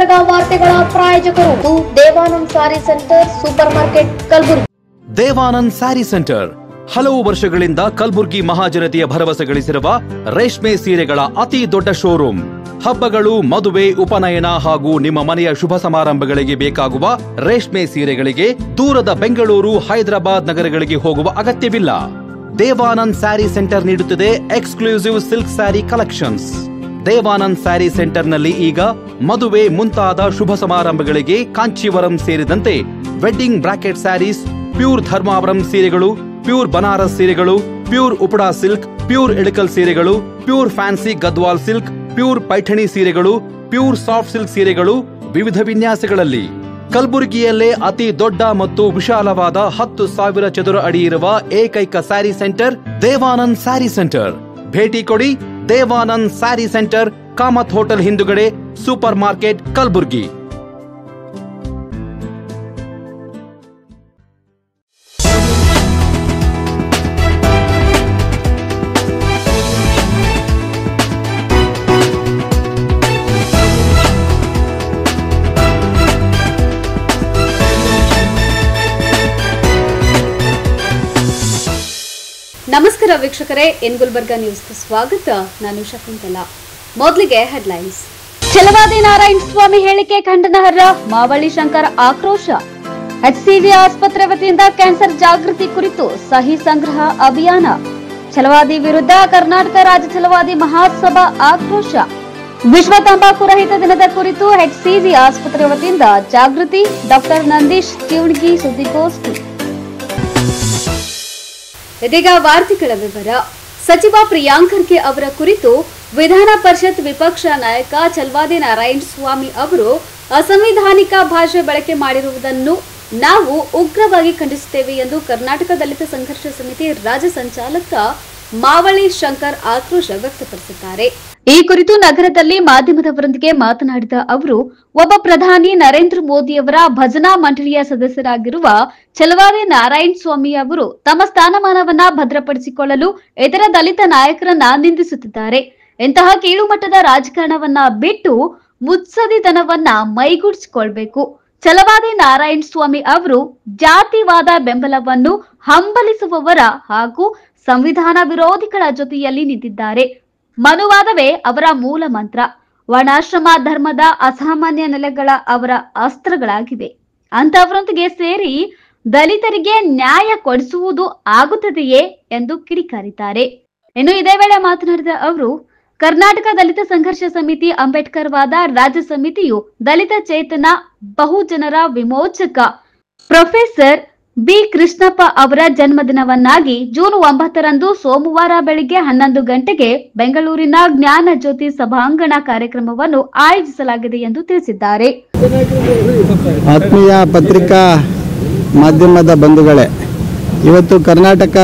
ಗುಲ್ಬರ್ಗ ವಾರ್ತೆಗಳ ಪ್ರಾಯೋಜಕರು Devanand sari centre super market Kalaburagi. Devanand sari centre ಹಲವು ವರ್ಷಗಳಿಂದ ಕಲಬುರಗಿ ಮಹಾಜನತೆಯ ಭರವಸೆ ಗಳಿಸಿರುವ ರೇಷ್ಮೆ ಸೀರೆಗಳ ಅತಿ ದೊಡ್ಡ ಶೋರೂಮ್. ಹಬ್ಬಗಳು, ಮದುವೆ, ಉಪನಯನ ಹಾಗೂ ನಿಮ್ಮ ಮನೆಯ ಶುಭ ಸಮಾರಂಭಗಳಿಗೆ ಬೇಕಾಗುವ ರೇಷ್ಮೆ ಸೀರೆಗಳಿಗೆ ದೂರದ ಬೆಂಗಳೂರು, ಹೈದರಾಬಾದ್ ನಗರಗಳಿಗೆ ಹೋಗುವ ಅಗತ್ಯವಿಲ್ಲ. ದೇವಾನಂದ್ ಸ್ಯಾರಿ ಸೆಂಟರ್ ನೀಡುತ್ತಿದೆ exclusive silk sari collections. Devanand sari ಸೆಂಟರ್ನಲ್ಲಿ ಈಗ ಮದುವೆ ಮುಂತಾದ ಶುಭ ಸಮಾರಂಭಗಳಿಗೆ ಕಾಂಚೀವರಂ ಸೇರಿದಂತೆ wedding brocade saris, pure Dharmavaram ಸೀರೆಗಳು, ಪ್ಯೂರ್ ಬನಾರಸ್ ಸೀರೆಗಳು, pure Uppada silk, pure Ilkal ಸೀರೆಗಳು, pure fancy Gadwal silk, pure Paithani ಸೀರೆಗಳು, ಪ್ಯೂರ್ ಸಾಫ್ಟ್ ಸಿಲ್ಕ್ ಸೀರೆಗಳು ವಿವಿಧ ವಿನ್ಯಾಸಗಳಲ್ಲಿ. ಕಲಬುರಗಿಯಲ್ಲೇ ಅತಿ ದೊಡ್ಡ ಮತ್ತು ವಿಶಾಲವಾದ 10,000 ಚದುರ ಅಡಿ ಇರುವ ಏಕೈಕ ಸ್ಯಾರಿ ಸೆಂಟರ್ ದೇವಾನಂದ್ ಸ್ಯಾರಿ ಸೆಂಟರ್. ಭೇಟಿ ಕೊಡಿ. ದೇವಾನಂದ್ ಸ್ಯಾರಿ ಸೆಂಟರ್, ಕಾಮತ್ ಹೋಟೆಲ್ ಹಿಂದುಗಡೆ, ಸೂಪರ್ ಮಾರ್ಕೆಟ್, ಕಲಬುರಗಿ. ನಮಸ್ಕಾರ ವೀಕ್ಷಕರೇ, ಎನ್ ಗುಲ್ಬರ್ಗ ನ್ಯೂಸ್ಗೆ ಸ್ವಾಗತ. ನಾನು ಶಕುಂತಲಾ. ಮೊದಲಿಗೆ ಹೆಡ್ಲೈನ್ಸ್. ಛಲವಾದಿ ನಾರಾಯಣ ಸ್ವಾಮಿ ಹೇಳಿಕೆ ಖಂಡನಾರ್ಹ, ಮಾವಳಿ ಶಂಕರ್ ಆಕ್ರೋಶ. HCV ಆಸ್ಪತ್ರೆ ವತಿಯಿಂದ ಕ್ಯಾನ್ಸರ್ ಜಾಗೃತಿ ಕುರಿತು ಸಹಿ ಸಂಗ್ರಹ ಅಭಿಯಾನ. ಛಲವಾದಿ ವಿರುದ್ಧ ಕರ್ನಾಟಕ ರಾಜ್ಯ ಛಲವಾದಿ ಮಹಾಸಭಾ ಆಕ್ರೋಶ. ವಿಶ್ವ ತಂಬಾಕು ರಹಿತ ದಿನದ ಕುರಿತು HCV ಆಸ್ಪತ್ರೆ ವತಿಯಿಂದ ಜಾಗೃತಿ. ಡಾಕ್ಟರ್ ನಂದೀಶ್ ಕಿವಣಗಿ ಸುದ್ದಿಗೋಷ್ಠಿ. ಇದೀಗ ವಾರ್ತೆಗಳ ವಿವರ. ಸಚಿವ ಪ್ರಿಯಾಂಕ್ ಖರ್ಗೆ ಅವರ ಕುರಿತು ವಿಧಾನ ಪರಿಷತ್ ವಿಪಕ್ಷ ನಾಯಕ ಛಲವಾದಿ ನಾರಾಯಣ ಸ್ವಾಮಿ ಅವರು ಅಸಂವಿಧಾನಿಕ ಭಾಷೆ ಬಳಕೆ ಮಾಡಿರುವುದನ್ನು ನಾವು ಉಗ್ರವಾಗಿ ಖಂಡಿಸುತ್ತೇವೆ ಎಂದು ಕರ್ನಾಟಕ ದಲಿತ ಸಂಘರ್ಷ ಸಮಿತಿ ರಾಜ್ಯ ಸಂಚಾಲಕ ಮಾವಳಿ ಶಂಕರ್ ಆಕ್ರೋಶ ವ್ಯಕ್ತಪಡಿಸಿದ್ದಾರೆ. ಈ ಕುರಿತು ನಗರದಲ್ಲಿ ಮಾಧ್ಯಮದವರೊಂದಿಗೆ ಮಾತನಾಡಿದ ಅವರು, ಒಬ್ಬ ಪ್ರಧಾನಿ ನರೇಂದ್ರ ಮೋದಿಯವರ ಭಜನಾ ಮಂಡಳಿಯ ಸದಸ್ಯರಾಗಿರುವ ಛಲವಾದಿ ನಾರಾಯಣ ಸ್ವಾಮಿ ಅವರು ತಮ್ಮ ಸ್ಥಾನಮಾನವನ್ನ ಭದ್ರಪಡಿಸಿಕೊಳ್ಳಲು ಇತರ ದಲಿತ ನಾಯಕರನ್ನ ನಿಂದಿಸುತ್ತಿದ್ದಾರೆ. ಇಂತಹ ಕೀಳುಮಟ್ಟದ ರಾಜಕಾರಣವನ್ನ ಬಿಟ್ಟು ಮುತ್ಸದಿತನವನ್ನ ಮೈಗೂಡಿಸಿಕೊಳ್ಬೇಕು. ಛಲವಾದಿ ನಾರಾಯಣ ಸ್ವಾಮಿ ಅವರು ಜಾತಿವಾದ ಬೆಂಬಲವನ್ನು ಹಂಬಲಿಸುವವರ ಹಾಗೂ ಸಂವಿಧಾನ ವಿರೋಧಿಗಳ ಜೊತೆಯಲ್ಲಿ ನಿಂತಿದ್ದಾರೆ. ಮನುವಾದವೇ ಅವರ ಮೂಲ ಮಂತ್ರ. ವರ್ಣಾಶ್ರಮ ಧರ್ಮದ ಅಸಾಮಾನ್ಯ ನೆಲೆಗಳ ಅವರ ಅಸ್ತ್ರಗಳಾಗಿವೆ. ಅಂತವರೊಂದಿಗೆ ಸೇರಿ ದಲಿತರಿಗೆ ನ್ಯಾಯ ಕೊಡಿಸುವುದು ಆಗುತ್ತದೆಯೇ ಎಂದು ಕಿಡಿಕಾರಿದ್ದಾರೆ. ಇನ್ನು ಇದೇ ವೇಳೆ ಮಾತನಾಡಿದ ಅವರು, ಕರ್ನಾಟಕ ದಲಿತ ಸಂಘರ್ಷ ಸಮಿತಿ ಅಂಬೇಡ್ಕರ್ ವಾದ ರಾಜ್ಯ ಸಮಿತಿಯು ದಲಿತ ಚೇತನ ಬಹುಜನರ ವಿಮೋಚಕ ಪ್ರೊಫೆಸರ್ ಬಿ ಕೃಷ್ಣಪ್ಪ ಅವರ ಜನ್ಮದಿನವನ್ನಾಗಿ ಜೂನ್ 9ರಂದು ಸೋಮವಾರ ಬೆಳಿಗ್ಗೆ 11 ಗಂಟೆಗೆ ಬೆಂಗಳೂರಿನ ಜ್ಞಾನ ಜ್ಯೋತಿ ಸಭಾಂಗಣ ಕಾರ್ಯಕ್ರಮವನ್ನು ಆಯೋಜಿಸಲಾಗಿದೆ ಎಂದು ತಿಳಿಸಿದ್ದಾರೆ. ಆತ್ಮೀಯ ಪತ್ರಿಕಾ ಮಾಧ್ಯಮದ ಬಂಧುಗಳೇ, ಇವತ್ತು ಕರ್ನಾಟಕ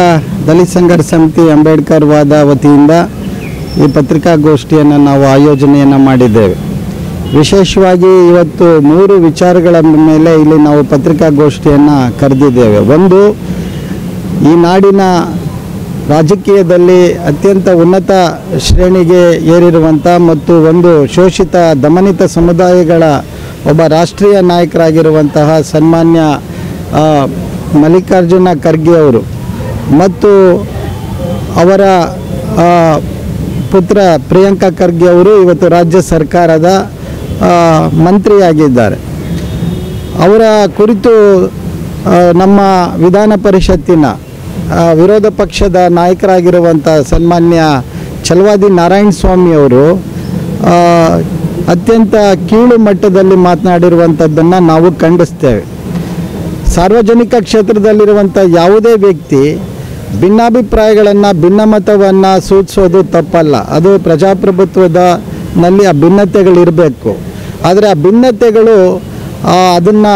ದಲಿತ ಸಂಘರ್ಷ ಸಮಿತಿ ಅಂಬೇಡ್ಕರ್ ವಾದ ವತಿಯಿಂದ ಈ ಪತ್ರಿಕಾಗೋಷ್ಠಿಯನ್ನು ನಾವು ಆಯೋಜನೆಯನ್ನು ಮಾಡಿದ್ದೇವೆ. ವಿಶೇಷವಾಗಿ ಇವತ್ತು 3 ವಿಚಾರಗಳ ಮೇಲೆ ಇಲ್ಲಿ ನಾವು ಪತ್ರಿಕಾಗೋಷ್ಠಿಯನ್ನು ಕರೆದಿದ್ದೇವೆ. ಒಂದು, ಈ ನಾಡಿನ ರಾಜಕೀಯದಲ್ಲಿ ಅತ್ಯಂತ ಉನ್ನತ ಶ್ರೇಣಿಗೆ ಏರಿರುವಂಥ ಮತ್ತು ಒಂದು ಶೋಷಿತ ದಮನಿತ ಸಮುದಾಯಗಳ ಒಬ್ಬ ರಾಷ್ಟ್ರೀಯ ನಾಯಕರಾಗಿರುವಂತಹ ಸನ್ಮಾನ್ಯ ಮಲ್ಲಿಕಾರ್ಜುನ ಖರ್ಗೆ ಅವರು ಮತ್ತು ಅವರ ಪುತ್ರ ಪ್ರಿಯಾಂಕ ಖರ್ಗೆ ಅವರು ಇವತ್ತು ರಾಜ್ಯ ಸರ್ಕಾರದ ಮಂತ್ರಿಯಾಗಿದ್ದಾರೆ. ಅವರ ಕುರಿತು ನಮ್ಮ ವಿಧಾನ ಪರಿಷತ್ತಿನ ವಿರೋಧ ಪಕ್ಷದ ನಾಯಕರಾಗಿರುವಂಥ ಸನ್ಮಾನ್ಯ ಛಲವಾದಿ ನಾರಾಯಣ ಸ್ವಾಮಿ ಅವರು ಅತ್ಯಂತ ಕೀಳು ಮಟ್ಟದಲ್ಲಿ ಮಾತನಾಡಿರುವಂಥದ್ದನ್ನು ನಾವು ಖಂಡಿಸ್ತೇವೆ. ಸಾರ್ವಜನಿಕ ಕ್ಷೇತ್ರದಲ್ಲಿರುವಂಥ ಯಾವುದೇ ವ್ಯಕ್ತಿ ಭಿನ್ನಾಭಿಪ್ರಾಯಗಳನ್ನು, ಭಿನ್ನಮತವನ್ನು ಸೂಚಿಸೋದು ತಪ್ಪಲ್ಲ. ಅದು ಪ್ರಜಾಪ್ರಭುತ್ವದಲ್ಲಿ ಆ ಭಿನ್ನತೆಗಳಿರಬೇಕು. ಆದರೆ ಆ ಭಿನ್ನತೆಗಳು ಅದನ್ನು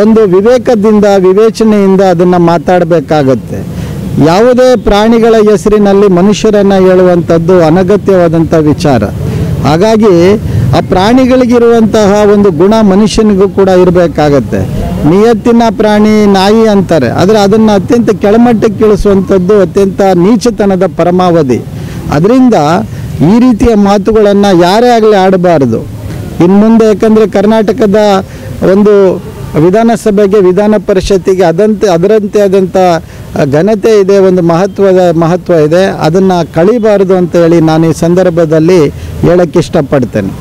ಒಂದು ವಿವೇಕದಿಂದ, ವಿವೇಚನೆಯಿಂದ ಅದನ್ನು ಮಾತಾಡಬೇಕಾಗತ್ತೆ. ಯಾವುದೇ ಪ್ರಾಣಿಗಳ ಹೆಸರಿನಲ್ಲಿ ಮನುಷ್ಯರನ್ನು ಹೇಳುವಂಥದ್ದು ಅನಗತ್ಯವಾದಂಥ ವಿಚಾರ. ಹಾಗಾಗಿ ಆ ಪ್ರಾಣಿಗಳಿಗಿರುವಂತಹ ಒಂದು ಗುಣ ಮನುಷ್ಯನಿಗೂ ಕೂಡ ಇರಬೇಕಾಗತ್ತೆ. ನಿಯತ್ತಿನ ಪ್ರಾಣಿ ನಾಯಿ ಅಂತಾರೆ, ಆದರೆ ಅದನ್ನು ಅತ್ಯಂತ ಕೆಳಮಟ್ಟಕ್ಕೆ ಇಳಿಸುವಂಥದ್ದು ಅತ್ಯಂತ ನೀಚತನದ ಪರಮಾವಧಿ. ಅದರಿಂದ ಈ ರೀತಿಯ ಮಾತುಗಳನ್ನು ಯಾರೇ ಆಗಲಿ ಆಡಬಾರ್ದು. ಇನ್ನು ಮುಂದೆ ಯಾಕಂದರೆ ಕರ್ನಾಟಕದ ಒಂದು ವಿಧಾನಸಭೆಗೆ ವಿಧಾನ ಪರಿಷತ್ತಿಗೆ ಅದರಂತೆ ಆದಂಥ ಘನತೆ ಇದೆ, ಒಂದು ಮಹತ್ವ ಇದೆ. ಅದನ್ನು ಕಳಿಬಾರದು ಅಂತ ಹೇಳಿ ನಾನು ಈ ಸಂದರ್ಭದಲ್ಲಿ ಹೇಳೋಕ್ಕೆ ಇಷ್ಟಪಡ್ತೇನೆ.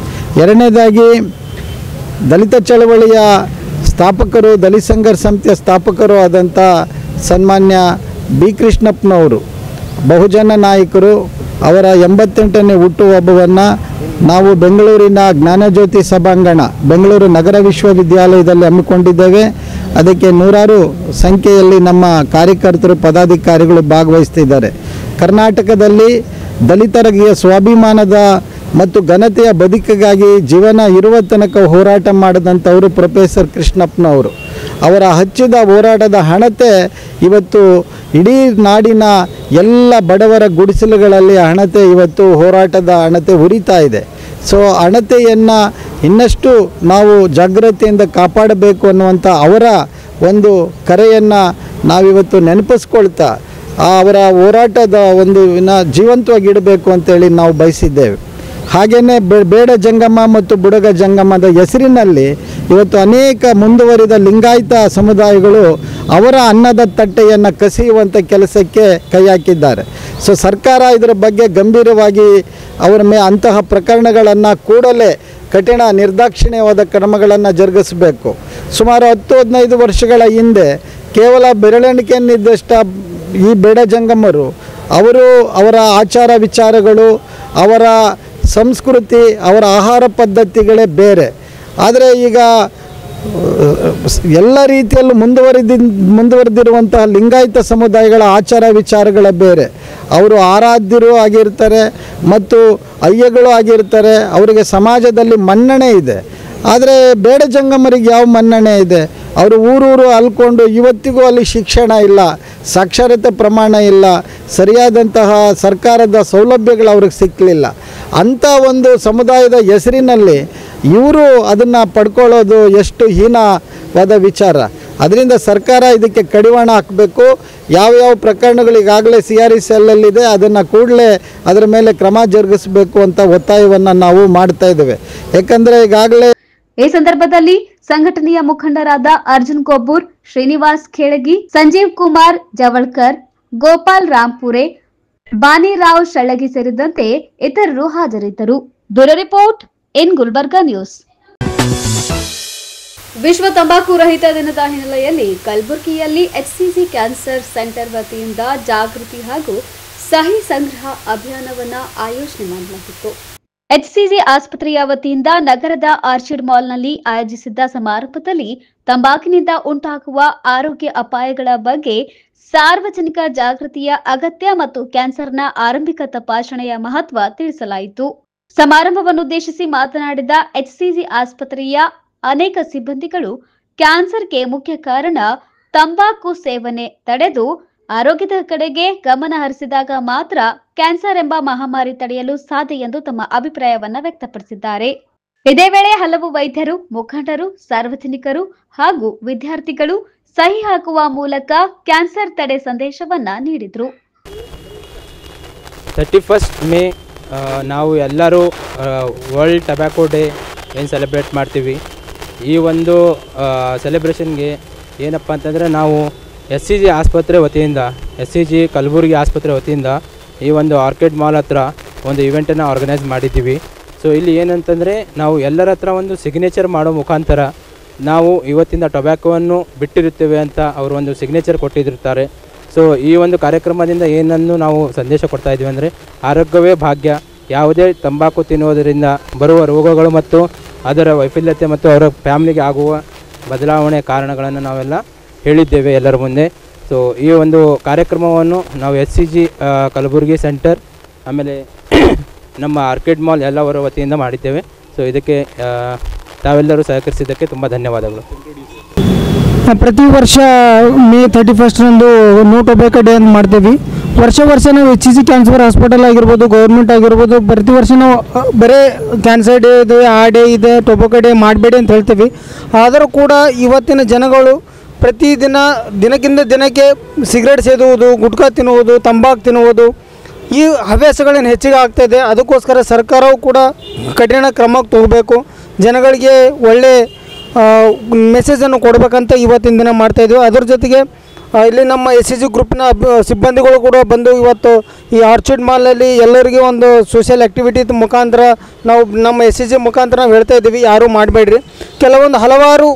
ಎರಡನೇದಾಗಿ ದಲಿತ ಚಳವಳಿಯ ಸ್ಥಾಪಕರು, ದಲಿತ ಸಂಘರ್ಷ ಸಮಿತಿಯ ಸ್ಥಾಪಕರು ಆದಂಥ ಸನ್ಮಾನ್ಯ ಬಿ ಕೃಷ್ಣಪ್ಪನವರು, ಬಹುಜನ ನಾಯಕರು, ಅವರ 88ನೇ ಹುಟ್ಟುಹಬ್ಬವನ್ನು ನಾವು ಬೆಂಗಳೂರಿನ ಜ್ಞಾನಜ್ಯೋತಿ ಸಭಾಂಗಣ, ಬೆಂಗಳೂರು ನಗರ ವಿಶ್ವವಿದ್ಯಾಲಯದಲ್ಲಿ ಹಮ್ಮಿಕೊಂಡಿದ್ದೇವೆ. ಅದಕ್ಕೆ ನೂರಾರು ಸಂಖ್ಯೆಯಲ್ಲಿ ನಮ್ಮ ಕಾರ್ಯಕರ್ತರು, ಪದಾಧಿಕಾರಿಗಳು ಭಾಗವಹಿಸ್ತಿದ್ದಾರೆ. ಕರ್ನಾಟಕದಲ್ಲಿ ದಲಿತರಿಗೆ ಸ್ವಾಭಿಮಾನದ ಮತ್ತು ಘನತೆಯ ಬದುಕಿಗಾಗಿ ಜೀವನ ಇರುವ ತನಕ ಹೋರಾಟ ಮಾಡಿದಂಥವರು ಪ್ರೊಫೆಸರ್ ಕೃಷ್ಣಪ್ಪನವರು. ಅವರ ಹಚ್ಚಿದ ಹೋರಾಟದ ಹಣತೆ ಇವತ್ತು ಇಡೀ ನಾಡಿನ ಎಲ್ಲ ಬಡವರ ಗುಡಿಸಲುಗಳಲ್ಲಿ ಹಣತೆ ಇವತ್ತು ಹೋರಾಟದ ಹಣತೆ ಉರಿತಾ ಇದೆ. ಸೊ ಹಣತೆಯನ್ನು ಇನ್ನಷ್ಟು ನಾವು ಜಾಗ್ರತೆಯಿಂದ ಕಾಪಾಡಬೇಕು ಅನ್ನುವಂಥ ಅವರ ಒಂದು ಕರೆಯನ್ನು ನಾವಿವತ್ತು ನೆನಪಿಸ್ಕೊಳ್ತಾ ಅವರ ಹೋರಾಟದ ಒಂದು ಜೀವಂತವಾಗಿ ಇಡಬೇಕು ಅಂತೇಳಿ ನಾವು ಬಯಸಿದ್ದೇವೆ. ಹಾಗೆಯೇ ಬೇಡ ಜಂಗಮ ಮತ್ತು ಬುಡಗ ಜಂಗಮದ ಹೆಸರಿನಲ್ಲಿ ಇವತ್ತು ಅನೇಕ ಮುಂದುವರಿದ ಲಿಂಗಾಯತ ಸಮುದಾಯಗಳು ಅವರ ಅನ್ನದ ತಟ್ಟೆಯನ್ನು ಕಸಿಯುವಂಥ ಕೆಲಸಕ್ಕೆ ಕೈ ಹಾಕಿದ್ದಾರೆ. ಸೊ ಸರ್ಕಾರ ಇದರ ಬಗ್ಗೆ ಗಂಭೀರವಾಗಿ ಅವರ ಅಂತಹ ಪ್ರಕರಣಗಳನ್ನು ಕೂಡಲೇ ಕಠಿಣ ನಿರ್ದಾಕ್ಷಿಣ್ಯವಾದ ಕ್ರಮಗಳನ್ನು ಜರುಗಿಸಬೇಕು. ಸುಮಾರು 10-15 ವರ್ಷಗಳ ಹಿಂದೆ ಕೇವಲ ಬೆರಳೆಣಿಕೆಯನ್ನಿದ್ದಷ್ಟ ಈ ಬೇಡ ಜಂಗಮರು ಅವರ ಆಚಾರ ವಿಚಾರಗಳು, ಅವರ ಸಂಸ್ಕೃತಿ, ಅವರ ಆಹಾರ ಪದ್ಧತಿಗಳೇ ಬೇರೆ. ಆದರೆ ಈಗ ಎಲ್ಲ ರೀತಿಯಲ್ಲೂ ಮುಂದುವರೆದಿರುವಂತಹ ಲಿಂಗಾಯತ ಸಮುದಾಯಗಳ ಆಚಾರ ವಿಚಾರಗಳೇ ಬೇರೆ. ಅವರು ಆರಾಧ್ಯರು ಆಗಿರ್ತಾರೆ ಮತ್ತು ಅಯ್ಯಗಳು ಆಗಿರ್ತಾರೆ. ಅವರಿಗೆ ಸಮಾಜದಲ್ಲಿ ಮನ್ನಣೆ ಇದೆ. ಆದರೆ ಬೇಡ ಜಂಗಮರಿಗೆ ಯಾವ ಮನ್ನಣೆ ಇದೆ? ಅವರು ಊರೂರು ಅಲ್ಕೊಂಡು ಇವತ್ತಿಗೂ ಅಲ್ಲಿ ಶಿಕ್ಷಣ ಇಲ್ಲ, ಸಾಕ್ಷರತೆ ಪ್ರಮಾಣ ಇಲ್ಲ, ಸರಿಯಾದಂತಹ ಸರ್ಕಾರದ ಸೌಲಭ್ಯಗಳು ಅವ್ರಿಗೆ ಸಿಕ್ಕಲಿಲ್ಲ. ಅಂಥ ಒಂದು ಸಮುದಾಯದ ಹೆಸರಿನಲ್ಲಿ ಇವರು ಅದನ್ನು ಪಡ್ಕೊಳ್ಳೋದು ಎಷ್ಟು ಹೀನವಾದ ವಿಚಾರ. ಅದರಿಂದ ಸರ್ಕಾರ ಇದಕ್ಕೆ ಕಡಿವಾಣ ಹಾಕಬೇಕು. ಯಾವ್ಯಾವ ಪ್ರಕರಣಗಳು ಈಗಾಗಲೇ CRSLಲ್ಲಿದೆ ಅದನ್ನು ಕೂಡಲೇ ಅದರ ಮೇಲೆ ಕ್ರಮ ಜರುಗಿಸಬೇಕು ಅಂತ ಒತ್ತಾಯವನ್ನು ನಾವು ಮಾಡ್ತಾ ಇದ್ದೇವೆ. ಯಾಕಂದರೆ ಈಗಾಗಲೇ ಈ ಸಂದರ್ಭದಲ್ಲಿ ಸಂಘಟನೆಯ ಮುಖಂಡರಾದ ಅರ್ಜುನ್ ಕೊಬ್ಬೂರ್, ಶ್ರೀನಿವಾಸ್ ಖೇಳಗಿ, ಸಂಜೀವ್ ಕುಮಾರ್ ಜವಳ್ಕರ್, ಗೋಪಾಲ್ ರಾಂಪುರೆ, ಬಾನಿರಾವ್ ಶಳ್ಳಗಿ ಸೇರಿದಂತೆ ಇತರರು ಹಾಜರಿದ್ದರು. Bureau report in Gulbarga news. ವಿಶ್ವ ತಂಬಾಕು ರಹಿತ ದಿನದ ಹಿನ್ನೆಲೆಯಲ್ಲಿ ಕಲಬುರಗಿಯಲ್ಲಿ HCG ಕ್ಯಾನ್ಸರ್ ಸೆಂಟರ್ ವತಿಯಿಂದ ಜಾಗೃತಿ ಹಾಗೂ ಸಹಿ ಸಂಗ್ರಹ ಅಭಿಯಾನವನ್ನು ಆಯೋಜನೆ ಮಾಡಲಾಗಿತ್ತು. HCG ಆಸ್ಪತ್ರೆಯ ವತಿಯಿಂದ ನಗರದ ಆರ್ಚಿಡ್ ಮಾಲ್ನಲ್ಲಿ ಆಯೋಜಿಸಿದ್ದ ಸಮಾರಂಭದಲ್ಲಿ ತಂಬಾಕಿನಿಂದ ಉಂಟಾಗುವ ಆರೋಗ್ಯ ಅಪಾಯಗಳ ಬಗ್ಗೆ ಸಾರ್ವಜನಿಕ ಜಾಗೃತಿಯ ಅಗತ್ಯ ಮತ್ತು ಕ್ಯಾನ್ಸರ್ನ ಆರಂಭಿಕ ತಪಾಸಣೆಯ ಮಹತ್ವ ತಿಳಿಸಲಾಯಿತು. ಸಮಾರಂಭವನ್ನುದ್ದೇಶಿಸಿ ಮಾತನಾಡಿದ HCG ಆಸ್ಪತ್ರೆಯ ಅನೇಕ ಸಿಬ್ಬಂದಿಗಳು ಕ್ಯಾನ್ಸರ್ಗೆ ಮುಖ್ಯ ಕಾರಣ ತಂಬಾಕು ಸೇವನೆ ತಡೆದು ಆರೋಗ್ಯದ ಕಡೆಗೆ ಗಮನ ಹರಿಸಿದಾಗ ಮಾತ್ರ ಕ್ಯಾನ್ಸರ್ ಎಂಬ ಮಹಾಮಾರಿ ತಡೆಯಲು ಸಾಧ್ಯ ಎಂದು ತಮ್ಮ ಅಭಿಪ್ರಾಯವನ್ನ ವ್ಯಕ್ತಪಡಿಸಿದ್ದಾರೆ. ಇದೇ ವೇಳೆ ಹಲವು ವೈದ್ಯರು, ಮುಖಂಡರು, ಸಾರ್ವಜನಿಕರು ಹಾಗೂ ವಿದ್ಯಾರ್ಥಿಗಳು ಸಹಿ ಹಾಕುವ ಮೂಲಕ ಕ್ಯಾನ್ಸರ್ ತಡೆ ಸಂದೇಶವನ್ನ ನೀಡಿದರು. 31st ಮೇ ನಾವು ಎಲ್ಲರೂ ವರ್ಲ್ಡ್ ಟೊಬ್ಯಾಕೋ ಡೇ ಏನು ಸೆಲೆಬ್ರೇಟ್ ಮಾಡ್ತೀವಿ. ಈ ಒಂದು ಸೆಲೆಬ್ರೇಷನ್ಗೆ ಏನಪ್ಪ ಅಂತಂದರೆ ನಾವು HCG ಆಸ್ಪತ್ರೆ ವತಿಯಿಂದ, HCG ಕಲಬುರಗಿ ಆಸ್ಪತ್ರೆ ವತಿಯಿಂದ ಈ ಒಂದು ಆರ್ಕಿಡ್ ಮಾಲ್ ಹತ್ರ ಒಂದು ಇವೆಂಟನ್ನು ಆರ್ಗನೈಸ್ ಮಾಡಿದ್ದೀವಿ. ಸೊ ಇಲ್ಲಿ ಏನಂತಂದರೆ ನಾವು ಎಲ್ಲರ ಹತ್ರ ಒಂದು ಸಿಗ್ನೇಚರ್ ಮಾಡೋ ಮುಖಾಂತರ ನಾವು ಇವತ್ತಿಂದ ಟೊಬ್ಯಾಕೋವನ್ನು ಬಿಟ್ಟಿರುತ್ತೇವೆ ಅಂತ ಅವರು ಒಂದು ಸಿಗ್ನೇಚರ್ ಕೊಟ್ಟಿರ್ತಾರೆ. ಸೊ ಈ ಒಂದು ಕಾರ್ಯಕ್ರಮದಿಂದ ಏನನ್ನು ನಾವು ಸಂದೇಶ ಕೊಡ್ತಾ ಇದ್ದೀವಿ ಅಂದರೆ ಆರೋಗ್ಯವೇ ಭಾಗ್ಯ, ಯಾವುದೇ ತಂಬಾಕು ತಿನ್ನುವುದರಿಂದ ಬರುವ ರೋಗಗಳು ಮತ್ತು ಅದರ ವೈಫಲ್ಯತೆ ಮತ್ತು ಅವರ ಫ್ಯಾಮಿಲಿಗೆ ಆಗುವ ಬದಲಾವಣೆ ಕಾರಣಗಳನ್ನು ನಾವೆಲ್ಲ ಹೇಳಿದ್ದೇವೆ ಎಲ್ಲರ ಮುಂದೆ. ಸೊ ಈ ಒಂದು ಕಾರ್ಯಕ್ರಮವನ್ನು ನಾವು HCG ಕಲಬುರಗಿ ಸೆಂಟರ್ ಆಮೇಲೆ ನಮ್ಮ ಆರ್ಕಿಡ್ ಮಾಲ್ ಎಲ್ಲವರ ವತಿಯಿಂದ ಮಾಡಿದ್ದೇವೆ. ಸೊ ಇದಕ್ಕೆ ತಾವೆಲ್ಲರೂ ಸಹಕರಿಸಿದ್ದಕ್ಕೆ ತುಂಬ ಧನ್ಯವಾದಗಳು. ಪ್ರತಿ ವರ್ಷ ಮೇ 31ರಂದು ನೋ ಟೊಬ್ಯಾಕೋ ಡೇ ಅಂತ ಮಾಡ್ತೀವಿ. ವರ್ಷ ನಾವು HCG ಕ್ಯಾನ್ಸರ್ ಹಾಸ್ಪಿಟಲ್ ಆಗಿರ್ಬೋದು, ಗೌರ್ಮೆಂಟ್ ಆಗಿರ್ಬೋದು, ಪ್ರತಿ ವರ್ಷ ನಾವು ಬರೀ ಕ್ಯಾನ್ಸರ್ ಡೇ ಇದೆ, ಆ ಡೇ ಇದೆ, ಟೊಬ್ಯಾಕೋ ಡೇ ಮಾಡಬೇಡಿ ಅಂತ ಹೇಳ್ತೀವಿ. ಆದರೂ ಕೂಡ ಇವತ್ತಿನ ಜನಗಳು ಪ್ರತಿದಿನ ದಿನಕ್ಕಿಂತ ದಿನಕ್ಕೆ ಸಿಗರೇಟ್ ಸೇದುವುದು, ಗುಟ್ಕಾ ತಿನ್ನುವುದು, ತಂಬಾಕು ತಿನ್ನುವುದು, ಈ ಹವ್ಯಾಸಗಳೇನು ಹೆಚ್ಚಿಗೆ ಆಗ್ತಾಯಿದೆ, ಅದಕ್ಕೋಸ್ಕರ ಸರ್ಕಾರವು ಕೂಡ ಕಠಿಣ ಕ್ರಮ ತಗೋಬೇಕು, ಜನಗಳಿಗೆ ಒಳ್ಳೆ ಮೆಸೇಜನ್ನು ಕೊಡಬೇಕಂತ ಇವತ್ತಿನ ದಿನ ಮಾಡ್ತಾಯಿದ್ವಿ. ಅದ್ರ ಜೊತೆಗೆ ಇಲ್ಲಿ ನಮ್ಮ SCG ಗ್ರೂಪ್ನ ಸಿಬ್ಬಂದಿಗಳು ಕೂಡ ಬಂದು ಇವತ್ತು ಈ ಆರ್ಚಿಡ್ ಮಾಲಲ್ಲಿ ಎಲ್ಲರಿಗೆ ಒಂದು ಸೋಷಿಯಲ್ ಆ್ಯಕ್ಟಿವಿಟಿ ಮುಖಾಂತರ ನಾವು ನಮ್ಮ SCG ಮುಖಾಂತರ ನಾವು ಹೇಳ್ತಾ ಇದ್ದೀವಿ, ಯಾರೂ ಮಾಡಬೇಡ್ರಿ. ಕೆಲವೊಂದು ಹಲವಾರು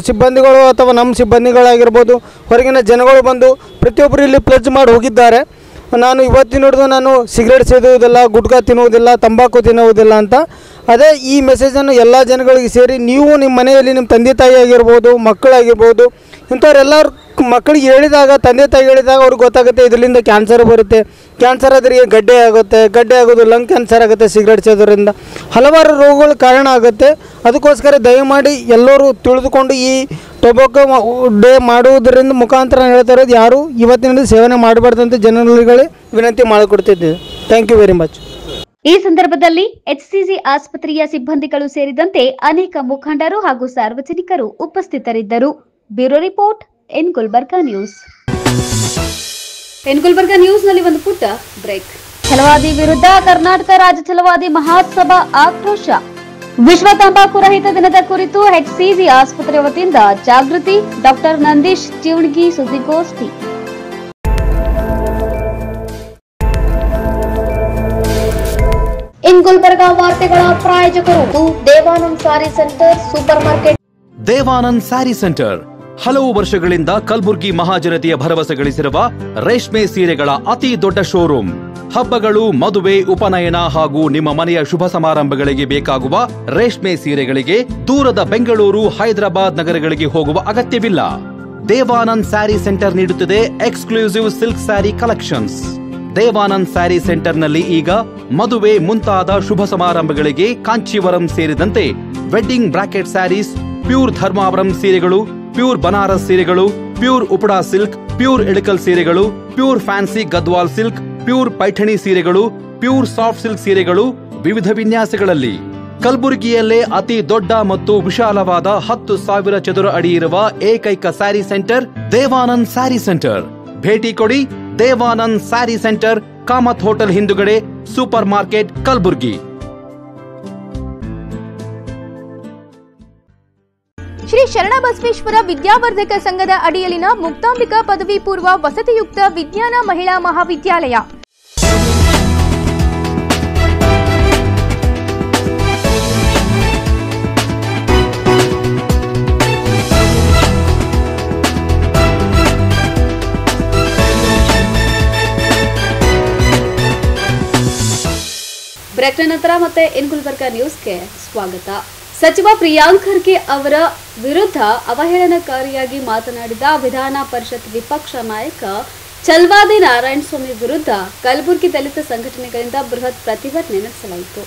ಸಿಬ್ಬಂದಿಗಳು ಅಥವಾ ನಮ್ಮ ಸಿಬ್ಬಂದಿಗಳಾಗಿರ್ಬೋದು, ಹೊರಗಿನ ಜನಗಳು ಬಂದು ಪ್ರತಿಯೊಬ್ಬರು ಇಲ್ಲಿ ಪ್ಲಜ್ ಮಾಡಿ ಹೋಗಿದ್ದಾರೆ. ನಾನು ಇವತ್ತಿನ ಹಿಡಿದು ನಾನು ಸಿಗರೇಟ್ ಸೇದುವುದಿಲ್ಲ, ಗುಟ್ಕಾ ತಿನ್ನುವುದಿಲ್ಲ, ತಂಬಾಕು ತಿನ್ನುವುದಿಲ್ಲ ಅಂತ. ಅದೇ ಈ ಮೆಸೇಜನ್ನು ಎಲ್ಲ ಜನಗಳಿಗೆ ಸೇರಿ ನೀವು ನಿಮ್ಮ ಮನೆಯಲ್ಲಿ ನಿಮ್ಮ ತಂದೆ ತಾಯಿ ಆಗಿರ್ಬೋದು, ಮಕ್ಕಳಾಗಿರ್ಬೋದು, ಇಂಥವ್ರೆಲ್ಲರೂ ಮಕ್ಕಳಿಗೆ ಹೇಳಿದಾಗ, ತಂದೆ ತಾಯಿ ಹೇಳಿದಾಗ ಅವ್ರಿಗೆ ಗೊತ್ತಾಗುತ್ತೆ ಇದರಿಂದ ಕ್ಯಾನ್ಸರ್ ಬರುತ್ತೆ, ಕ್ಯಾನ್ಸರ್ ಆದರೆ ಗಡ್ಡೆ ಆಗುತ್ತೆ, ಗಡ್ಡೆ ಆಗೋದು ಲಂಗ್ ಕ್ಯಾನ್ಸರ್ ಆಗುತ್ತೆ, ಸಿಗರೇಟ್ ಸೇದೋದ್ರಿಂದ ಹಲವಾರು ರೋಗಗಳು ಕಾರಣ ಆಗುತ್ತೆ. ಅದಕ್ಕೋಸ್ಕರ ದಯಮಾಡಿ ಎಲ್ಲರೂ ತಿಳಿದುಕೊಂಡು ಈ ಟೊಬಾಕೋ ಡೇ ಮಾಡುವುದರಿಂದ ಮುಖಾಂತರ ಹೇಳ್ತಾ ಇರೋದು, ಯಾರು ಇವತ್ತಿನಿಂದ ಸೇವನೆ ಮಾಡಬಾರ್ದಂತ ಜನಗಳಿಗೆ ವಿನಂತಿ ಮಾಡಿಕೊಡ್ತಿದ್ದೀವಿ. Thank you very much. ಈ ಸಂದರ್ಭದಲ್ಲಿ HCG ಆಸ್ಪತ್ರೆಯ ಸಿಬ್ಬಂದಿಗಳು ಸೇರಿದಂತೆ ಅನೇಕ ಮುಖಂಡರು ಹಾಗೂ ಸಾರ್ವಜನಿಕರು ಉಪಸ್ಥಿತರಿದ್ದರು. Bureau report N Gulbarga news. N Gulbarga ನ್ಯೂಸ್ನಲ್ಲಿ ಒಂದು ಪುಟ್ಟ ಬ್ರೇಕ್. ಛಲವಾದಿ ವಿರುದ್ಧ ಕರ್ನಾಟಕ ರಾಜ್ಯ ಛಲವಾದಿ ಮಹಾಸಭಾ ಆಕ್ರೋಶ. ವಿಶ್ವ ತಂಬಾಕು ರಹಿತ ದಿನದ ಕುರಿತು HCG ಆಸ್ಪತ್ರೆ ವತಿಯಿಂದ ಜಾಗೃತಿ. ಡಾಕ್ಟರ್ ನಂದೀಶ್ ಚಿವಣಗಿ ಸುದ್ದಿಗೋಷ್ಠಿ. ಇನ್ ಗುಲ್ಬರ್ಗಾ ವಾರ್ತೆಗಳ ಪ್ರಾಯೋಜಕರು Devanand sari centre super market. Devanand sari centre ಹಲವು ವರ್ಷಗಳಿಂದ ಕಲಬುರ್ಗಿ ಮಹಾಜನತೆಯ ಭರವಸೆ ಗಳಿಸಿರುವ ರೇಷ್ಮೆ ಸೀರೆಗಳ ಅತಿ ದೊಡ್ಡ ಶೋರೂಮ್. ಹಬ್ಬಗಳು, ಮದುವೆ, ಉಪನಯನ ಹಾಗೂ ನಿಮ್ಮ ಮನೆಯ ಶುಭ ಸಮಾರಂಭಗಳಿಗೆ ಬೇಕಾಗುವ ರೇಷ್ಮೆ ಸೀರೆಗಳಿಗೆ ದೂರದ ಬೆಂಗಳೂರು, ಹೈದರಾಬಾದ್ ನಗರಗಳಿಗೆ ಹೋಗುವ ಅಗತ್ಯವಿಲ್ಲ. ದೇವಾನಂದ್ ಸ್ಯಾರಿ ಸೆಂಟರ್ ನೀಡುತ್ತಿದೆ exclusive silk sari collections. Devanand sari ಸೆಂಟರ್ನಲ್ಲಿ ಈಗ ಮದುವೆ ಮುಂತಾದ ಶುಭ ಸಮಾರಂಭಗಳಿಗೆ ಕಾಂಚೀವರಂ ಸೇರಿದಂತೆ wedding brocade saris, pure Dharmavaram ಸೀರೆಗಳು, ಪ್ಯೂರ್ ಬನಾರಸ್ ಸೀರೆಗಳು, pure Uppada silk, pure Ilkal ಸೀರೆಗಳು, pure fancy Gadwal silk, pure Paithani ಸೀರೆಗಳು, ಪ್ಯೂರ್ ಸಾಫ್ಟ್ ಸಿಲ್ಕ್ ಸೀರೆಗಳು ವಿವಿಧ ವಿನ್ಯಾಸಗಳಲ್ಲಿ. ಕಲಬುರಗಿಯಲ್ಲೇ ಅತಿ ದೊಡ್ಡ ಮತ್ತು ವಿಶಾಲವಾದ 10,000 ಚದುರ ಅಡಿ ಇರುವ ಏಕೈಕ ಸ್ಯಾರಿ ಸೆಂಟರ್ ದೇವಾನಂದ್ ಸ್ಯಾರಿ ಸೆಂಟರ್. ಭೇಟಿ ಕೊಡಿ. ದೇವಾನಂದ್ ಸ್ಯಾರಿ ಸೆಂಟರ್, ಕಾಮತ್ ಹೋಟೆಲ್ ಹಿಂದುಗಡೆ, ಸೂಪರ್ ಮಾರ್ಕೆಟ್, ಕಲಬುರ್ಗಿ. ಶ್ರೀ ಶರಣಬಸವೇಶ್ವರ ವಿದ್ಯಾವರ್ಧಕ ಸಂಘದ ಅಡಿಯಲ್ಲಿನ ಮುಕ್ತಾಂಬಿಕಾ ಪದವಿ ಪೂರ್ವ ವಸತಿಯುಕ್ತ ವಿಜ್ಞಾನ ಮಹಿಳಾ ಮಹಾವಿದ್ಯಾಲಯ. ಬ್ರೇಕ್ನ ನಂತರ ಮತ್ತೆ ಇನ್ ಗುಲ್ಬರ್ಗಾ ನ್ಯೂಸ್ಗೆ ಸ್ವಾಗತ. ಸಚಿವ ಪ್ರಿಯಾಂಕ್ ಖರ್ಗೆ ಅವರ ವಿರುದ್ಧ ಅವಹೇಳನಕಾರಿಯಾಗಿ ಮಾತನಾಡಿದ ವಿಧಾನ ಪರಿಷತ್ ವಿಪಕ್ಷ ನಾಯಕ ಚಲ್ವಾದಿ ನಾರಾಯಣಸ್ವಾಮಿ ವಿರುದ್ಧ ಕಲಬುರಗಿ ದಲಿತ ಸಂಘಟನೆಗಳಿಂದ ಬೃಹತ್ ಪ್ರತಿಭಟನೆ ನಡೆಸಲಾಯಿತು.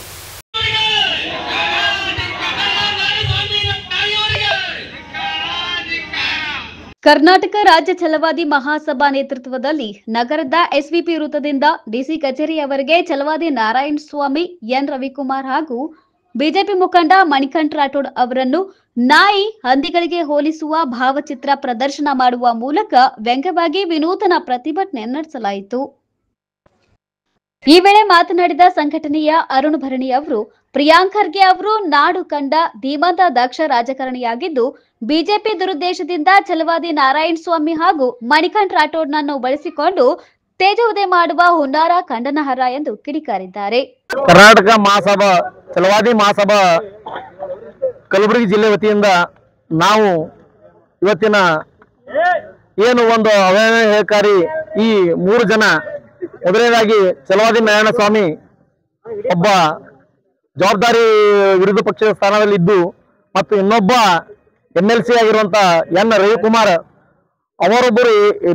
ಕರ್ನಾಟಕ ರಾಜ್ಯ ಛಲವಾದಿ ಮಹಾಸಭಾ ನೇತೃತ್ವದಲ್ಲಿ ನಗರದ SVP ವೃತ್ತದಿಂದ DC ಕಚೇರಿಯವರೆಗೆ ಛಲವಾದಿ ನಾರಾಯಣಸ್ವಾಮಿ, ಎನ್ ರವಿಕುಮಾರ್ ಹಾಗೂ ಬಿಜೆಪಿ ಮುಖಂಡ ಮಣಿಕಂಠ ರಾಠೋಡ್ ಅವರನ್ನು ನಾಯಿ, ಹಂದಿಗಳಿಗೆ ಹೋಲಿಸುವ ಭಾವಚಿತ್ರ ಪ್ರದರ್ಶನ ಮಾಡುವ ಮೂಲಕ ವ್ಯಂಗ್ಯವಾಗಿ ವಿನೂತನ ಪ್ರತಿಭಟನೆ ನಡೆಸಲಾಯಿತು. ಈ ವೇಳೆ ಮಾತನಾಡಿದ ಸಂಘಟನೆಯ ಅರುಣ್ ಭರಣಿ ಅವರು, ಪ್ರಿಯಾಂಕ್ ಖರ್ಗೆ ಅವರು ನಾಡು ಕಂಡ ಧೀಮಂತ ದಕ್ಷ ರಾಜಕಾರಣಿಯಾಗಿದ್ದು, ಬಿಜೆಪಿ ದುರುದ್ದೇಶದಿಂದ ಛಲವಾದಿ ನಾರಾಯಣಸ್ವಾಮಿ ಹಾಗೂ ಮಣಿಕಂಠ ರಾಠೋಡ್ನನ್ನು ಬಳಸಿಕೊಂಡು ತೇಜೋವಧೆ ಮಾಡುವ ಹುನ್ನಾರ ಖಂಡನಾರ್ಹ ಎಂದು ಕಿಡಿಕಾರಿದ್ದಾರೆ. ಕರ್ನಾಟಕ ಮಹಾಸಭಾ ಛಲವಾದಿ ಮಹಾಸಭಾ ಕಲಬುರಗಿ ಜಿಲ್ಲೆ ವತಿಯಿಂದ ನಾವು ಇವತ್ತಿನ ಏನು ಒಂದು ಅವಹೇಳನಕಾರಿ ಈ 3 ಜನ, ಮೊದಲನೇದಾಗಿ ಛಲವಾದಿ ನಾರಾಯಣಸ್ವಾಮಿ ಒಬ್ಬ ಜವಾಬ್ದಾರಿ ವಿರೋಧ ಪಕ್ಷದ ಸ್ಥಾನದಲ್ಲಿದ್ದು, ಮತ್ತು ಇನ್ನೊಬ್ಬ MLC ಆಗಿರುವಂತ ಎನ್ ರವಿಕುಮಾರ್ ಅವರೊಬ್ಬರು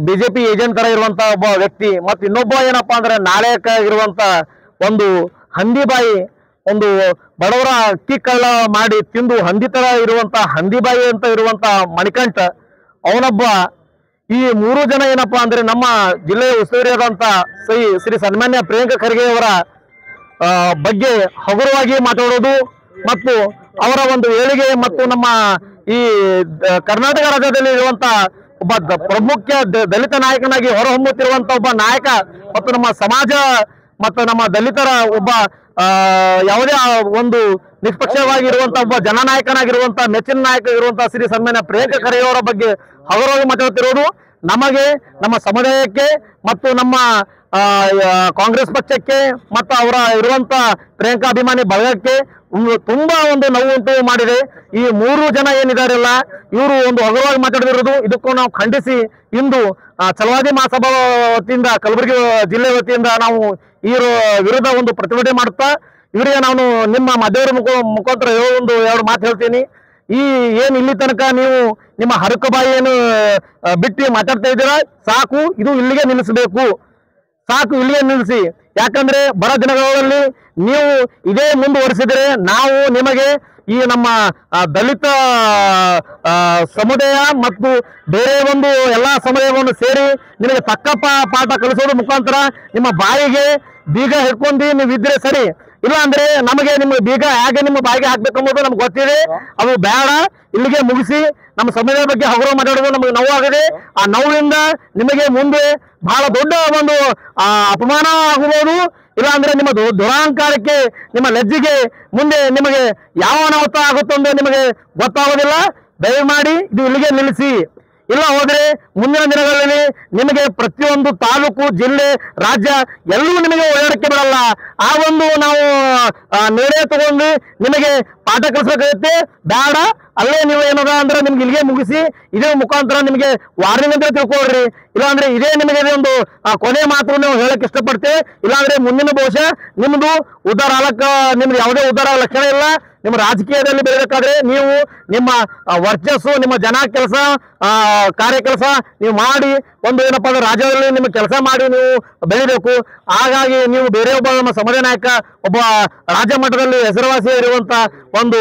ಬಿಜೆಪಿ ಏಜೆಂಟ್ ತರ ಇರುವಂತ ಒಬ್ಬ ವ್ಯಕ್ತಿ, ಮತ್ತು ಇನ್ನೊಬ್ಬ ಏನಪ್ಪಾ ಅಂದ್ರೆ ನಾಯಕ ಆಗಿರುವಂತ ಒಂದು ಹಂದಿಬಾಯಿ, ಒಂದು ಬಡವರ ಅಕ್ಕಿ ಕಳ್ಳ ಮಾಡಿ ತಿಂದು ಹಂದಿ ತರ ಇರುವಂತ ಹಂದಿಬಾಯಿ ಅಂತ ಇರುವಂತ ಮಣಿಕಂಠ ಅವನೊಬ್ಬ. ಈ 3 ಜನ ಏನಪ್ಪಾ ಅಂದ್ರೆ ನಮ್ಮ ಜಿಲ್ಲೆಯ ಉಸ್ತುವಾರಿಯಾದಂತ ಶ್ರೀ ಸನ್ಮಾನ್ಯ ಪ್ರಿಯಾಂಕ್ ಖರ್ಗೆ ಅವರ ಬಗ್ಗೆ ಹಗುರವಾಗಿ ಮಾತಾಡೋದು ಮತ್ತು ಅವರ ಒಂದು ಏಳಿಗೆ ಮತ್ತು ನಮ್ಮ ಈ ಕರ್ನಾಟಕ ರಾಜ್ಯದಲ್ಲಿ ಇರುವಂತ ಒಬ್ಬ ಪ್ರಮುಖ ದಲಿತ ನಾಯಕನಾಗಿ ಹೊರಹೊಮ್ಮುತ್ತಿರುವಂತ ಒಬ್ಬ ನಾಯಕ ಮತ್ತು ನಮ್ಮ ಸಮಾಜ ಮತ್ತು ನಮ್ಮ ದಲಿತರ ಒಬ್ಬ ಯಾವುದೇ ಒಂದು ನಿಷ್ಪಕ್ಷವಾಗಿರುವಂತ ಒಬ್ಬ ಜನನಾಯಕನಾಗಿರುವಂತ ಮೆಚ್ಚಿನ ನಾಯಕ ಇರುವಂತ ಶ್ರೀ ಸನ್ಮಾನ್ಯ ಪ್ರಿಯಾಂಕ ಖರ್ಗೆ ಅವರ ಬಗ್ಗೆ ಹಗುರವಾಗಿ ಮಾತಾಡುತ್ತಿರುವುದು ನಮಗೆ, ನಮ್ಮ ಸಮುದಾಯಕ್ಕೆ ಮತ್ತು ನಮ್ಮ ಕಾಂಗ್ರೆಸ್ ಪಕ್ಷಕ್ಕೆ ಮತ್ತು ಅವರ ಇರುವಂತ ಪ್ರಿಯಾಂಕಾ ಅಭಿಮಾನಿ ಬಳಗಕ್ಕೆ ತುಂಬಾ ಒಂದು ನೋವುಂಟು ಮಾಡಿದೆ. ಈ 3 ಜನ ಏನಿದಾರಲ್ಲ ಇವರು ಒಂದು ಹಗುರವಾಗಿ ಮಾತಾಡಿದಿರೋದು, ಇದಕ್ಕೂ ನಾವು ಖಂಡಿಸಿ ಇಂದು ಛಲವಾದಿ ಮಹಾಸಭಾ ವತಿಯಿಂದ ಕಲಬುರಗಿ ಜಿಲ್ಲೆ ವತಿಯಿಂದ ನಾವು ಈ ವಿರುದ್ಧ ಒಂದು ಪ್ರತಿಭಟನೆ ಮಾಡುತ್ತಾ ಇವರಿಗೆ ನಾನು ನಿಮ್ಮ ಮಾಧ್ಯಮದ ಮುಖಾಂತರ ಎರಡು ಮಾತು ಹೇಳ್ತೀನಿ. ಈ ಏನು ಇಲ್ಲಿ ತನಕ ನೀವು ನಿಮ್ಮ ಹರಕ ಬಾಯಿಯನ್ನು ಬಿಟ್ಟು ಮಾತಾಡ್ತಾ ಇದ್ದೀರಾ, ಸಾಕು, ಇದು ಇಲ್ಲಿಗೆ ನಿಲ್ಲಿಸಬೇಕು, ಸಾಕು, ಇಲ್ಲಿಗೆ ನಿಲ್ಲಿಸಿ. ಯಾಕಂದ್ರೆ ಬರ ದಿನಗಳಲ್ಲಿ ನೀವು ಇದೇ ಮುಂದುವರಿಸಿದರೆ ನಾವು ನಿಮಗೆ ಈ ನಮ್ಮ ದಲಿತ ಸಮುದಾಯ ಮತ್ತು ಬೇರೆ ಒಂದು ಎಲ್ಲಾ ಸಮುದಾಯವನ್ನು ಸೇರಿ ನಿಮಗೆ ತಕ್ಕ ಪಾಠ ಕಲಿಸೋದ್ರ ಮುಖಾಂತರ ನಿಮ್ಮ ಬಾಯಿಗೆ ಬೀಗ ಹಿಡ್ಕೊಂಡು ನೀವು ಇದ್ರೆ ಸರಿ, ಇಲ್ಲ ಅಂದ್ರೆ ನಮಗೆ ನಿಮ್ಮ ಬೀಗ ಹೇಗೆ ನಿಮ್ಮ ಬಾಯಿಗೆ ಹಾಕ್ಬೇಕಂಬುದು ನಮ್ಗೆ ಗೊತ್ತಿದೆ. ಅದು ಬೇಡ, ಇಲ್ಲಿಗೆ ಮುಗಿಸಿ. ನಮ್ಮ ಸಮುದಾಯ ಬಗ್ಗೆ ಹಗುರ ಮಾತಾಡೋದು ನಮಗೆ ನೋವಾಗಿದೆ. ಆ ನೋವಿಂದ ನಿಮಗೆ ಮುಂದೆ ಬಹಳ ದೊಡ್ಡ ಒಂದು ಅಪಮಾನ ಆಗಬಹುದು. ಇಲ್ಲ ಅಂದ್ರೆ ನಿಮ್ಮ ದುರಹಂಕಾರಕ್ಕೆ, ನಿಮ್ಮ ಲಜ್ಜಿಗೆ ಮುಂದೆ ನಿಮಗೆ ಯಾವ ಅನಾಹುತ ಆಗುತ್ತೋ ಎಂದು ನಿಮಗೆ ಗೊತ್ತಾಗೋದಿಲ್ಲ. ದಯಮಾಡಿ ಇದು ಇಲ್ಲಿಗೆ ನಿಲ್ಲಿಸಿ. ಇಲ್ಲ ಹೋದ್ರೆ ಮುಂದಿನ ದಿನಗಳಲ್ಲಿ ನಿಮಗೆ ಪ್ರತಿಯೊಂದು ತಾಲೂಕು, ಜಿಲ್ಲೆ, ರಾಜ್ಯ ಎಲ್ಲವೂ ನಿಮಗೆ ಓಡಾಡಕ್ಕೆ ಬಿಡಲ್ಲ. ಆ ಒಂದು ನಾವು ನಿರ್ಣಯ ತಗೊಂಡು ನಿಮಗೆ ಪಾಠ ಕಲಿಸಬೇಕಾಗುತ್ತೆ. ಬೇಡ, ಅಲ್ಲೇ ನೀವು ಏನದ ಅಂದ್ರೆ ನಿಮ್ಗೆ ಇಲ್ಲಿಗೆ ಮುಗಿಸಿ. ಇದೇ ಮುಖಾಂತರ ನಿಮಗೆ ವಾರ್ನಿಂಗ್ ಅಂತ ತಿಳ್ಕೊಳ್ರಿ. ಇಲ್ಲಾಂದ್ರೆ ಇದೇ ನಿಮಗೆ ಒಂದು ಕೊನೆ ಮಾತು ನಾವು ಹೇಳಕ್ ಇಷ್ಟಪಡ್ತೇವೆ. ಇಲ್ಲಾಂದ್ರೆ ಮುಂದಿನ ಬಹುಶಃ ನಿಮ್ದು ಉದ್ಧಾರ ಆಗಕ್ಕ ನಿಮ್ದು ಯಾವುದೇ ಉದ್ಧಾರ ಲಕ್ಷಣ ಇಲ್ಲ. ನಿಮ್ಮ ರಾಜಕೀಯದಲ್ಲಿ ಬೆಳಬೇಕಾದ್ರೆ ನೀವು ನಿಮ್ಮ ವರ್ಚಸ್ಸು, ನಿಮ್ಮ ಜನ ಕೆಲಸ, ಕಾರ್ಯ ಕೆಲಸ ನೀವು ಮಾಡಿ ಒಂದು ಏನಪ್ಪಾ ಅಂದ್ರೆ ರಾಜ್ಯದಲ್ಲಿ ನಿಮ್ಮ ಕೆಲಸ ಮಾಡಿ ನೀವು ಬೆಳಿಬೇಕು. ಹಾಗಾಗಿ ನೀವು ಬೇರೆ ಒಬ್ಬ ನಮ್ಮ ಸಮುದಾಯ ನಾಯಕ ಒಬ್ಬ ರಾಜ್ಯ ಮಟ್ಟದಲ್ಲಿ ಹೆಸರುವಾಸಿ ಇರುವಂತ ಒಂದು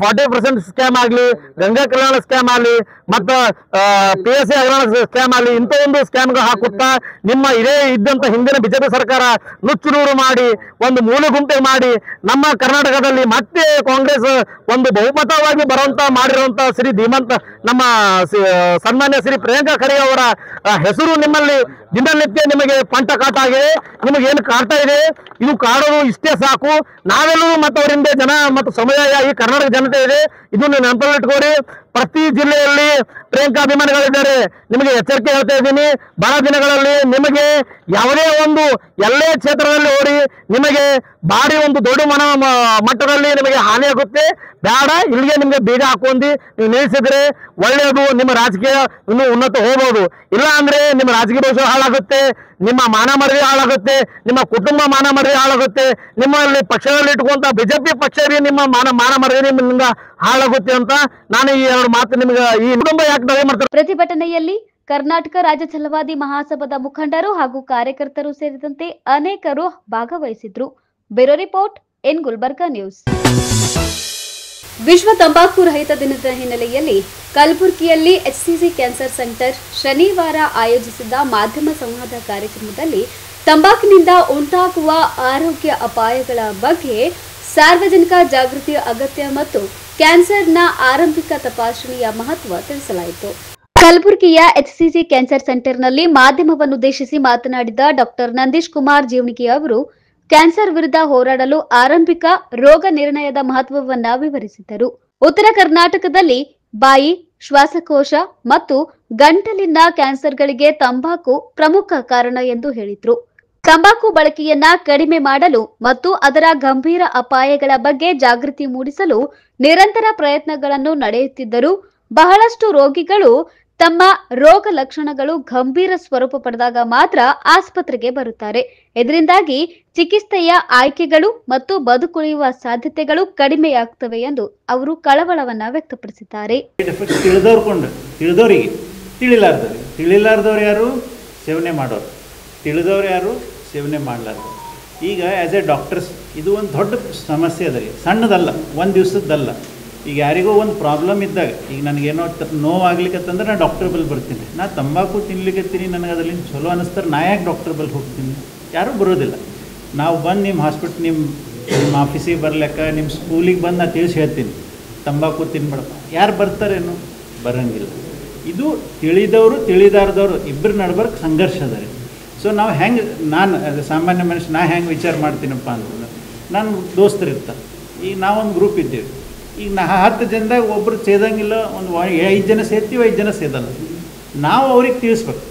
40% ಸ್ಕ್ಯಾಮ್ ಆಗಲಿ, ಗಂಗಾ ಕಲ್ಯಾಣ ಸ್ಕ್ಯಾಮ್ ಆಗಲಿ, ಮತ್ತು PSC ಹಗರಣ ಸ್ಕ್ಯಾಮ್ ಆಗಲಿ, ಇಂಥ ಒಂದು ಸ್ಕ್ಯಾಮ್ಗಳು ಹಾಕುತ್ತಾ ನಿಮ್ಮ ಇದೇ ಇದ್ದಂತ ಹಿಂದಿನ ಬಿಜೆಪಿ ಸರ್ಕಾರ ನುಚ್ಚುನೂರು ಮಾಡಿ ಒಂದು ಮೂಲೆ ಗುಂಪೆ ಮಾಡಿ ನಮ್ಮ ಕರ್ನಾಟಕದಲ್ಲಿ ಮತ್ತೆ ಕಾಂಗ್ರೆಸ್ ಒಂದು ಬಹುಮತವಾಗಿ ಬರುವಂತ ಮಾಡಿರುವಂತ ಶ್ರೀ ಧೀಮಂತ ನಮ್ಮ ಸನ್ಮಾನ್ಯ ಶ್ರೀ ಪ್ರಿಯಾಂಕಾ ಖರ್ಗೆ ಅವರ ಹೆಸರು ನಿಮ್ಮಲ್ಲಿ ದಿನನಿತ್ಯ ನಿಮಗೆ ಪಂಟ ಕಾಟ ಆಗಿದೆ. ನಿಮಗೆ ಏನು ಕಾಡ್ತಾ ಇದೆ, ಇದು ಕಾಡೋದು ಇಷ್ಟೇ ಸಾಕು. ನಾವೆಲ್ಲರೂ ಮತ್ತು ಅವರಿಂದ ಜನ ಮತ್ತು ಸಮುದಾಯ, ಈ ಕರ್ನಾಟಕ ಜನತೆ ಇದೆ, ಇದನ್ನು ನೆನಪಲ್ಲಿಟ್ಕೋರಿ. ಪ್ರತಿ ಜಿಲ್ಲೆಯಲ್ಲಿ ಪ್ರಿಯಾಂಕಾ ಅಭಿಮಾನಿಗಳಿದ್ದಾರೆ. ನಿಮಗೆ ಎಚ್ಚರಿಕೆ ಹೇಳ್ತಾ ಇದ್ದೀನಿ, ಬಹಳ ದಿನಗಳಲ್ಲಿ ನಿಮಗೆ ಯಾವುದೇ ಒಂದು ಎಲ್ಲೇ ಕ್ಷೇತ್ರದಲ್ಲಿ ಓಡಿ ನಿಮಗೆ ಭಾರಿ ಒಂದು ದೊಡ್ಡ ಮಟ್ಟದಲ್ಲಿ ನಿಮಗೆ ಹಾನಿ ಆಗುತ್ತೆ. ಬೇಡ, ಇಲ್ಲಿಗೆ ನಿಮಗೆ ಬೀಗ ಹಾಕೊಂಡು ನೀವು ನಿಲ್ಲಿಸಿದ್ರೆ ಒಳ್ಳೆಯದು. ನಿಮ್ಮ ರಾಜಕೀಯ ಇನ್ನೂ ಉನ್ನತ ಹೋಗ್ಬೋದು. ಇಲ್ಲ ಅಂದ್ರೆ ನಿಮ್ಮ ರಾಜಕೀಯ ಭವಿಷ್ಯ ಹಾಳಾಗುತ್ತೆ, ನಿಮ್ಮ ಮಾನ ಮರ್ಯಾದೆ ಹಾಳಾಗುತ್ತೆ, ನಿಮ್ಮ ಕುಟುಂಬ ಮಾನ ಮರ್ಯಾದೆ ಹಾಳಾಗುತ್ತೆ, ನಿಮ್ಮಲ್ಲಿ ಪಕ್ಷದಲ್ಲಿ ಇಟ್ಕೊಂತ ಬಿಜೆಪಿ ಪಕ್ಷವೇ ನಿಮ್ಮ ಮಾನ ಮರ್ಯಾದೆ ನಿಮ್ಮಿಂದ ಹಾಳಾಗುತ್ತೆ ಅಂತ ನಾನು ಈ 2 ಮಾತು ನಿಮ್ಗೆ ಈ ಕುಟುಂಬ ಯಾಕೆ ದಯ ಮಾಡ್ತಾರೆ. ಪ್ರತಿಭಟನೆಯಲ್ಲಿ ಕರ್ನಾಟಕ ರಾಜ್ಯ ಛಲವಾದಿ ಮಹಾಸಭಾದ ಮುಖಂಡರು ಹಾಗೂ ಕಾರ್ಯಕರ್ತರು ಸೇರಿದಂತೆ ಅನೇಕರು ಭಾಗವಹಿಸಿದ್ರು. Bureau report, N Gulbarga news. ವಿಶ್ವ ತಂಬಾಕು ರಹಿತ ದಿನದ ಹಿನ್ನೆಲೆಯಲ್ಲಿ ಕಲಬುರಗಿಯಲ್ಲಿ HCG ಕ್ಯಾನ್ಸರ್ ಸೆಂಟರ್ ಶನಿವಾರ ಆಯೋಜಿಸಿದ್ದ ಮಾಧ್ಯಮ ಸಂವಾದ ಕಾರ್ಯಕ್ರಮದಲ್ಲಿ ತಂಬಾಕಿನಿಂದ ಉಂಟಾಗುವ ಆರೋಗ್ಯ ಅಪಾಯಗಳ ಬಗ್ಗೆ ಸಾರ್ವಜನಿಕ ಜಾಗೃತಿ ಅಗತ್ಯ ಮತ್ತು ಕ್ಯಾನ್ಸರ್ನ ಆರಂಭಿಕ ತಪಾಸಣೆಯ ಮಹತ್ವ ತಿಳಿಸಲಾಯಿತು. ಕಲಬುರಗಿಯ HCG ಕ್ಯಾನ್ಸರ್ ಸೆಂಟರ್ನಲ್ಲಿ ಮಾಧ್ಯಮವನ್ನುದ್ದೇಶಿಸಿ ಮಾತನಾಡಿದ ಡಾಕ್ಟರ್ ನಂದೀಶ್ ಕುಮಾರ್ ಜೀವಣಿಗೆ ಅವರು ಕ್ಯಾನ್ಸರ್ ವಿರುದ್ಧ ಹೋರಾಡಲು ಆರಂಭಿಕ ರೋಗ ನಿರ್ಣಯದ ಮಹತ್ವವನ್ನ ವಿವರಿಸಿದರು. ಉತ್ತರ ಕರ್ನಾಟಕದಲ್ಲಿ ಬಾಯಿ, ಶ್ವಾಸಕೋಶ ಮತ್ತು ಗಂಟಲಿನ ಕ್ಯಾನ್ಸರ್ಗಳಿಗೆ ತಂಬಾಕು ಪ್ರಮುಖ ಕಾರಣ ಎಂದು ಹೇಳಿದರು. ತಂಬಾಕು ಬಳಕೆಯನ್ನ ಕಡಿಮೆ ಮಾಡಲು ಮತ್ತು ಅದರ ಗಂಭೀರ ಅಪಾಯಗಳ ಬಗ್ಗೆ ಜಾಗೃತಿ ಮೂಡಿಸಲು ನಿರಂತರ ಪ್ರಯತ್ನಗಳನ್ನು ನಡೆಯುತ್ತಿದ್ದರೂ ಬಹಳಷ್ಟು ರೋಗಿಗಳು ತಮ್ಮ ರೋಗ ಲಕ್ಷಣಗಳು ಗಂಭೀರ ಸ್ವರೂಪ ಪಡೆದಾಗ ಮಾತ್ರ ಆಸ್ಪತ್ರೆಗೆ ಬರುತ್ತಾರೆ. ಇದರಿಂದಾಗಿ ಚಿಕಿತ್ಸೆಯ ಆಯ್ಕೆಗಳು ಮತ್ತು ಬದುಕುಳಿಯುವ ಸಾಧ್ಯತೆಗಳು ಕಡಿಮೆಯಾಗುತ್ತವೆ ಎಂದು ಅವರು ಕಳವಳವನ್ನ ವ್ಯಕ್ತಪಡಿಸಿದ್ದಾರೆ. ತಿಳಿಲಾರ್ದವ್ರು ಯಾರು ಸೇವನೆ ಮಾಡೋರು, ತಿಳಿದವ್ರು ಯಾರು ಸೇವನೆ ಮಾಡಲಾರ್ದವ್ರು. ಈಗ ಆ್ಯಸ್ ಎ ಡಾಕ್ಟರ್ಸ್ ಇದು ಒಂದು ದೊಡ್ಡ ಸಮಸ್ಯೆ ಅದ ರೀ, ಸಣ್ಣದಲ್ಲ, ಒಂದು ದಿವಸದ್ದಲ್ಲ. ಈಗ ಯಾರಿಗೋ ಒಂದು ಪ್ರಾಬ್ಲಮ್ ಇದ್ದಾಗ, ಈಗ ನನಗೇನೋ ನೋವಾಗ್ಲಿಕ್ಕಂತಂದ್ರೆ ನಾನು ಡಾಕ್ಟರ್ ಬಲ್ ಬರ್ತೀನಿ. ನಾ ತಂಬಾಕು ತಿನ್ಲಿಕ್ಕತ್ತೀನಿ, ನನಗೆ ಅದರಿಂದ ಚಲೋ ಅನ್ನಿಸ್ತಾರೆ, ನಾ ಯಾಕೆ ಡಾಕ್ಟರ್ ಬಲ್ ಹೋಗ್ತೀನಿ? ಯಾರೂ ಬರೋದಿಲ್ಲ. ನಾವು ಬಂದು ನಿಮ್ಮ ನಿಮ್ಮ ಆಫೀಸಿಗೆ ಬರ್ಲಿಕ್ಕ, ನಿಮ್ಮ ಸ್ಕೂಲಿಗೆ ಬಂದು ನಾ ತಿಳಿಸಿ ಹೇಳ್ತೀನಿ ತಂಬಾಕು ತಿನ್ಬೇಡಪ್ಪ. ಯಾರು ಬರ್ತಾರೇನು? ಬರೋಂಗಿಲ್ಲ. ಇದು ತಿಳಿದವರು ತಿಳಿದಾರ್ದವರು ಇಬ್ಬರು ನಡ್ಬರ್ಕ್ ಸಂಘರ್ಷ ಅದ ರೀ. ಸೊ ನಾವು ಹೆಂಗೆ ನಾನು ಅದು ಸಾಮಾನ್ಯ ಮನುಷ್ಯ ನಾ ಹೆಂಗೆ ವಿಚಾರ ಮಾಡ್ತೀನಪ್ಪ ಅಂತಂದ್ರೆ ನನ್ನ ದೋಸ್ತರು ಇರ್ತಾರೆ. ಈಗ ನಾವೊಂದು ಗ್ರೂಪ್ ಇದ್ದೀವಿ, ಈಗ 10 ಜನದಾಗ ಒಬ್ಬರು ಸೇದಂಗಿಲ್ಲ, ಒಂದು 5 ಜನ ಸೇರ್ತೀವಿ, 5 ಜನ ಸೇದಲ್ಲ. ನಾವು ಅವ್ರಿಗೆ ತಿಳಿಸ್ಬೇಕು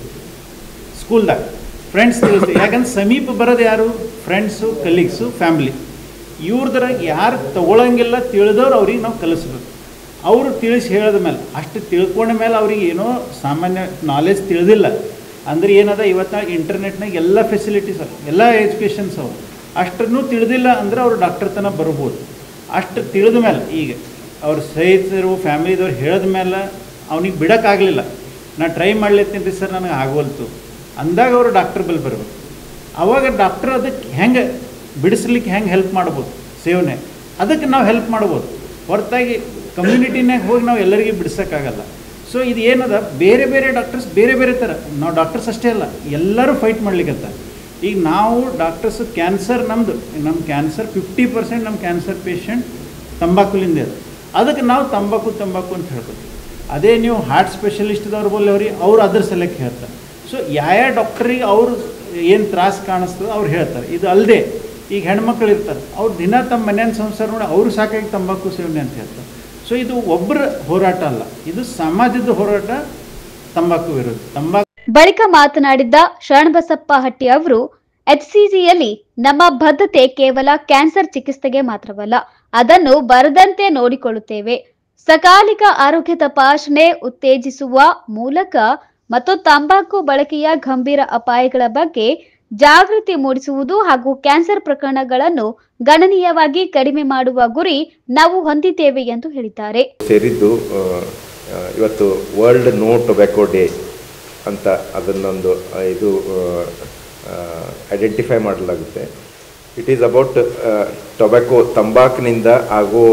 ಸ್ಕೂಲ್ದಾಗ, ಫ್ರೆಂಡ್ಸ್ ತಿಳಿಸ್ತೀವಿ. ಯಾಕಂದ್ರೆ ಸಮೀಪ ಬರೋದು ಯಾರು? Friends, colleagues, family. ಇವ್ರದ್ರಾಗ ಯಾರು ತೊಗೊಳಂಗಿಲ್ಲ ತಿಳಿದವ್ರು ಅವ್ರಿಗೆ ನಾವು ಕಲಿಸ್ಬೇಕು. ಅವರು ತಿಳಿಸಿ ಹೇಳಿದ ಮೇಲೆ, ಅಷ್ಟು ತಿಳ್ಕೊಂಡ ಮೇಲೆ ಅವ್ರಿಗೆ ಏನೋ ಸಾಮಾನ್ಯ ನಾಲೆಜ್ ತಿಳಿದಿಲ್ಲ ಅಂದ್ರೆ ಏನದ, ಇವತ್ತಿನಾಗ ಇಂಟರ್ನೆಟ್ನಾಗ ಎಲ್ಲ ಫೆಸಿಲಿಟೀಸ್ ಅವ, ಎಲ್ಲ ಎಜುಕೇಷನ್ಸ್ ಅವು. ಅಷ್ಟನ್ನು ತಿಳಿದಿಲ್ಲ ಅಂದ್ರೆ ಅವ್ರು ಡಾಕ್ಟರ್ ತನಕ ಬರ್ಬೋದು. ಅಷ್ಟು ತಿಳಿದ ಮೇಲೆ, ಈಗ ಅವ್ರ ಸ್ನೇಹಿತರು ಫ್ಯಾಮಿಲಿದವ್ರು ಹೇಳಿದ ಮೇಲೆ ಅವ್ನಿಗೆ ಬಿಡೋಕ್ಕಾಗಲಿಲ್ಲ, ನಾ ಟ್ರೈ ಮಾಡ್ಲತ್ತೀನಿ ರೀ ಸರ್, ನನಗೆ ಆಗೋಲ್ತು ಅಂದಾಗ ಅವರು ಡಾಕ್ಟರ್ ಬಲ್ಲಿ ಬರ್ಬೇಕು. ಆವಾಗ ಡಾಕ್ಟರ್ ಅದಕ್ಕೆ ಹೆಂಗೆ ಬಿಡಿಸ್ಲಿಕ್ಕೆ ಹೆಂಗೆ ಹೆಲ್ಪ್ ಮಾಡ್ಬೋದು, ಸೇವನೆ ಅದಕ್ಕೆ ನಾವು ಹೆಲ್ಪ್ ಮಾಡ್ಬೋದು. ಹೊರತಾಗಿ ಕಮ್ಯುನಿಟಿನಾಗ ಹೋಗಿ ನಾವು ಎಲ್ಲರಿಗೂ ಬಿಡಿಸೋಕ್ಕಾಗಲ್ಲ. ಸೊ ಇದು ಏನದ, ಬೇರೆ ಬೇರೆ ಡಾಕ್ಟರ್ಸ್ ಬೇರೆ ಬೇರೆ ಥರ, ನಾವು ಡಾಕ್ಟರ್ಸ್ ಅಷ್ಟೇ ಅಲ್ಲ, ಎಲ್ಲರೂ ಫೈಟ್ ಮಾಡ್ಲಿಕ್ಕತ್ತ. ಈಗ ನಾವು ಡಾಕ್ಟರ್ಸು ಕ್ಯಾನ್ಸರ್, ನಮ್ಮ ಕ್ಯಾನ್ಸರ್ 50% ನಮ್ಮ ಕ್ಯಾನ್ಸರ್ ಪೇಷಂಟ್ ತಂಬಾಕುಲಿಂದ ಇದೆ. ಅದಕ್ಕೆ ನಾವು ತಂಬಾಕು ಅಂತ ಹೇಳ್ಕೊತೀವಿ. ಅದೇ ನೀವು ಹಾರ್ಟ್ ಸ್ಪೆಷಲಿಸ್ಟ್ದವ್ರು ಬೋಲವ್ರಿ, ಅವ್ರು ಅದ್ರ ಸಲಕ್ಕೆ ಹೇಳ್ತಾರೆ. ಸೊ ಯಾವ ಡಾಕ್ಟ್ರಿಗೆ ಅವ್ರು ಏನು ತ್ರಾಸ ಕಾಣಿಸ್ತದೆ ಅವ್ರು ಹೇಳ್ತಾರೆ. ಇದು ಅಲ್ಲದೆ ಈಗ ಹೆಣ್ಮಕ್ಳು ಇರ್ತಾರೆ, ಅವ್ರು ದಿನ ತಮ್ಮ ಮನೆಯ ಸಂಸಾರ ನೋಡಿ ಅವರು ಸಾಕಾಗಿ ತಂಬಾಕು ಸೇವನೆ ಅಂತ ಹೇಳ್ತಾರೆ. ಸೊ ಇದು ಒಬ್ಬರ ಹೋರಾಟ ಅಲ್ಲ, ಇದು ಸಮಾಜದ ಹೋರಾಟ, ತಂಬಾಕು ವಿರುದ್ಧ. ಬಳಿಕ ಮಾತನಾಡಿದ್ದ ಶರಣಬಸಪ್ಪ ಹಟ್ಟಿ ಅವರು, HCGಯಲ್ಲಿ ನಮ್ಮ ಬದ್ಧತೆ ಕೇವಲ ಕ್ಯಾನ್ಸರ್ ಚಿಕಿತ್ಸೆಗೆ ಮಾತ್ರವಲ್ಲ, ಅದನ್ನು ಬರದಂತೆ ನೋಡಿಕೊಳ್ಳುತ್ತೇವೆ. ಸಕಾಲಿಕ ಆರೋಗ್ಯ ತಪಾಸಣೆ ಉತ್ತೇಜಿಸುವ ಮೂಲಕ ಮತ್ತು ತಂಬಾಕು ಬಳಕೆಯ ಗಂಭೀರ ಅಪಾಯಗಳ ಬಗ್ಗೆ ಜಾಗೃತಿ ಮೂಡಿಸುವುದು ಹಾಗೂ ಕ್ಯಾನ್ಸರ್ ಪ್ರಕರಣಗಳನ್ನು ಗಣನೀಯವಾಗಿ ಕಡಿಮೆ ಮಾಡುವ ಗುರಿ ನಾವು ಹೊಂದಿದ್ದೇವೆ ಎಂದು ಹೇಳಿದ್ದಾರೆ. ಸೇರಿದ್ದು ಇವತ್ತು ವರ್ಲ್ಡ್ ನೋ ಟೊಬ್ಯಾಕೋ ಡೇ ಅಂತ ಅದನ್ನೊಂದು ಇದು ಐಡೆಂಟಿಫೈ ಮಾಡಲಾಗುತ್ತೆ. ಇಟ್ ಈಸ್ ಅಬೌಟ್ ಟೊಬ್ಯಾಕೋ, ತಂಬಾಕಿನಿಂದ ಆಗೋ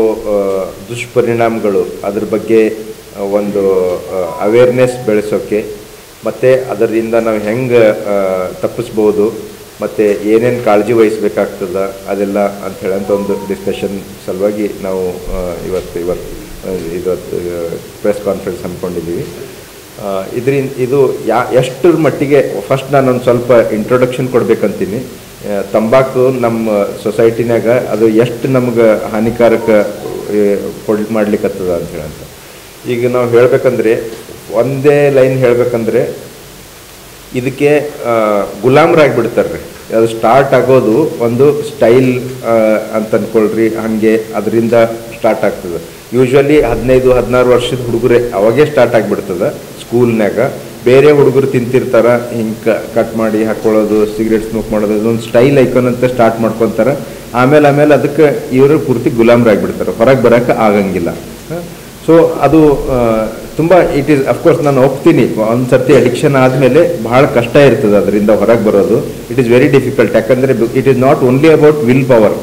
ದುಷ್ಪರಿಣಾಮಗಳು, ಅದ್ರ ಬಗ್ಗೆ ಒಂದು ಅವೇರ್ನೆಸ್ ಬೆಳೆಸೋಕ್ಕೆ, ಮತ್ತು ಅದರಿಂದ ನಾವು ಹೆಂಗೆ ತಪ್ಪಿಸ್ಬೋದು ಮತ್ತು ಏನೇನು ಕಾಳಜಿ ವಹಿಸ್ಬೇಕಾಗ್ತದೆ ಅದೆಲ್ಲ ಅಂಥೇಳಂತ ಒಂದು ಡಿಸ್ಕಷನ್ ಸಲುವಾಗಿ ನಾವು ಇವತ್ತು ಪ್ರೆಸ್ ಕಾನ್ಫರೆನ್ಸ್ ಹಮ್ಮಿಕೊಂಡಿದ್ದೀವಿ. ಇದು ಎಷ್ಟರ ಮಟ್ಟಿಗೆ, ಫಸ್ಟ್ ನಾನೊಂದು ಸ್ವಲ್ಪ ಇಂಟ್ರೊಡಕ್ಷನ್ ಕೊಡ್ಬೇಕಂತೀನಿ. ತಂಬಾಕು ನಮ್ಮ ಸೊಸೈಟಿನಾಗ ಅದು ಎಷ್ಟು ನಮ್ಗೆ ಹಾನಿಕಾರಕ ಮಾಡ್ಲಿಕ್ಕತ್ತದ ಅಂಥೇಳಂತ. ಈಗ ನಾವು ಹೇಳಬೇಕಂದ್ರೆ, ಒಂದೇ ಲೈನ್ ಹೇಳಬೇಕಂದ್ರೆ, ಇದಕ್ಕೆ ಗುಲಾಮರಾಗಿಬಿಡ್ತಾರೆ ರೀ. ಅದು ಸ್ಟಾರ್ಟ್ ಆಗೋದು ಒಂದು ಸ್ಟೈಲ್ ಅಂತ ಅಂದ್ಕೊಳ್ರಿ, ಹಾಗೆ ಅದರಿಂದ ಸ್ಟಾರ್ಟ್ ಆಗ್ತದೆ. ಯೂಶ್ವಲಿ 15-16 ವರ್ಷದ ಹುಡುಗರೇ ಅವಾಗೇ ಸ್ಟಾರ್ಟ್ ಆಗಿಬಿಡ್ತದೆ. ಸ್ಕೂಲ್ನಾಗ ಬೇರೆ ಹುಡುಗರು ತಿಂತಿರ್ತಾರೆ, ಹಿಂಗೆ ಕಟ್ ಮಾಡಿ ಹಾಕ್ಕೊಳ್ಳೋದು, ಸಿಗರೇಟ್ ಸ್ಮೋಕ್ ಮಾಡೋದು, ಅದೊಂದು ಸ್ಟೈಲ್ ಐಕಾನ್ ಅಂತ ಸ್ಟಾರ್ಟ್ ಮಾಡ್ಕೊತಾರೆ. ಆಮೇಲೆ ಅದಕ್ಕೆ ಇವರು ಪೂರ್ತಿ ಗುಲಾಮರಾಗಿಬಿಡ್ತಾರೆ, ಹೊರಗೆ ಬರೋಕ್ಕೆ ಆಗಂಗಿಲ್ಲ. ಸೊ ಅದು ತುಂಬ ಇಟ್ ಈಸ್, ಅಫ್ಕೋರ್ಸ್ ನಾನು ಒಪ್ತೀನಿ, ಒಂದು ಸರ್ತಿ ಅಡಿಕ್ಷನ್ ಆದಮೇಲೆ ಭಾಳ ಕಷ್ಟ ಇರ್ತದೆ ಅದರಿಂದ ಹೊರಗೆ ಬರೋದು. It is very difficult. ಯಾಕಂದರೆ it is not only about will power.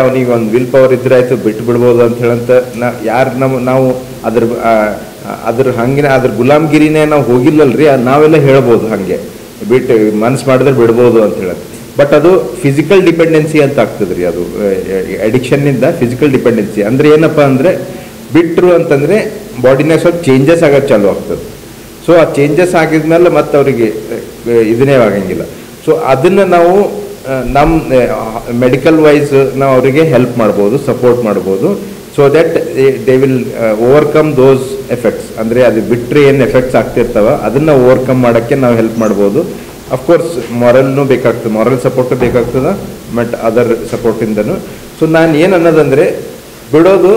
ಅವನಿಗೆ ಒಂದು ವಿಲ್ ಪವರ್ ಇದ್ರೆ ಆಯಿತು, ಬಿಟ್ಟು ಬಿಡ್ಬೋದು ಅಂತ ಹೇಳಂತ ನಾವು ಅದ್ರ ಗುಲಾಮ್ಗಿರಿನೇ ನಾವು ಹೋಗಿಲ್ಲಲ್ರಿ, ನಾವೆಲ್ಲ ಹೇಳ್ಬೋದು ಹಾಗೆ ಬಿಟ್ಟು ಮನಸ್ಸು ಮಾಡಿದ್ರೆ ಬಿಡ್ಬೋದು ಅಂತ ಹೇಳೋದು. ಬಟ್ ಅದು ಫಿಸಿಕಲ್ ಡಿಪೆಂಡೆನ್ಸಿ ಅಂತ ಆಗ್ತದೆ ರೀ. ಅದು ಅಡಿಕ್ಷನ್ನಿಂದ ಫಿಸಿಕಲ್ ಡಿಪೆಂಡೆನ್ಸಿ ಅಂದರೆ ಏನಪ್ಪ ಅಂದರೆ, ಬಿಟ್ಟರು ಅಂತಂದರೆ ಬಾಡಿನಾಗ ಸ್ವಲ್ಪ ಚೇಂಜಸ್ ಆಗೋದು ಚಾಲು ಆಗ್ತದೆ. ಸೊ ಆ ಚೇಂಜಸ್ ಆಗಿದ್ಮೇಲೆ ಮತ್ತೆ ಅವರಿಗೆ ಇದನ್ನೇ ಆಗಂಗಿಲ್ಲ. ಸೊ ಅದನ್ನು ನಾವು ನಮ್ಮ ಮೆಡಿಕಲ್ ವೈಸ್ ನಾವು ಅವರಿಗೆ ಹೆಲ್ಪ್ ಮಾಡ್ಬೋದು, ಸಪೋರ್ಟ್ ಮಾಡ್ಬೋದು. So that they will overcome those effects. ಅಂದರೆ ಅದು ಬಿಟ್ಟರೆ ಏನು ಎಫೆಕ್ಟ್ಸ್ ಆಗ್ತಿರ್ತಾವೆ ಅದನ್ನು ಓವರ್ಕಮ್ ಮಾಡೋಕ್ಕೆ ನಾವು ಹೆಲ್ಪ್ ಮಾಡ್ಬೋದು. ಅಫ್ಕೋರ್ಸ್ ಮಾರಲ್ನೂ ಬೇಕಾಗ್ತದೆ, ಮಾರಲ್ ಸಪೋರ್ಟು ಬೇಕಾಗ್ತದೆ, ಬಟ್ ಅದರ್ ಸಪೋರ್ಟಿಂದನೂ. ಸೊ ನಾನು ಏನು ಅನ್ನೋದಂದರೆ, ಬಿಡೋದು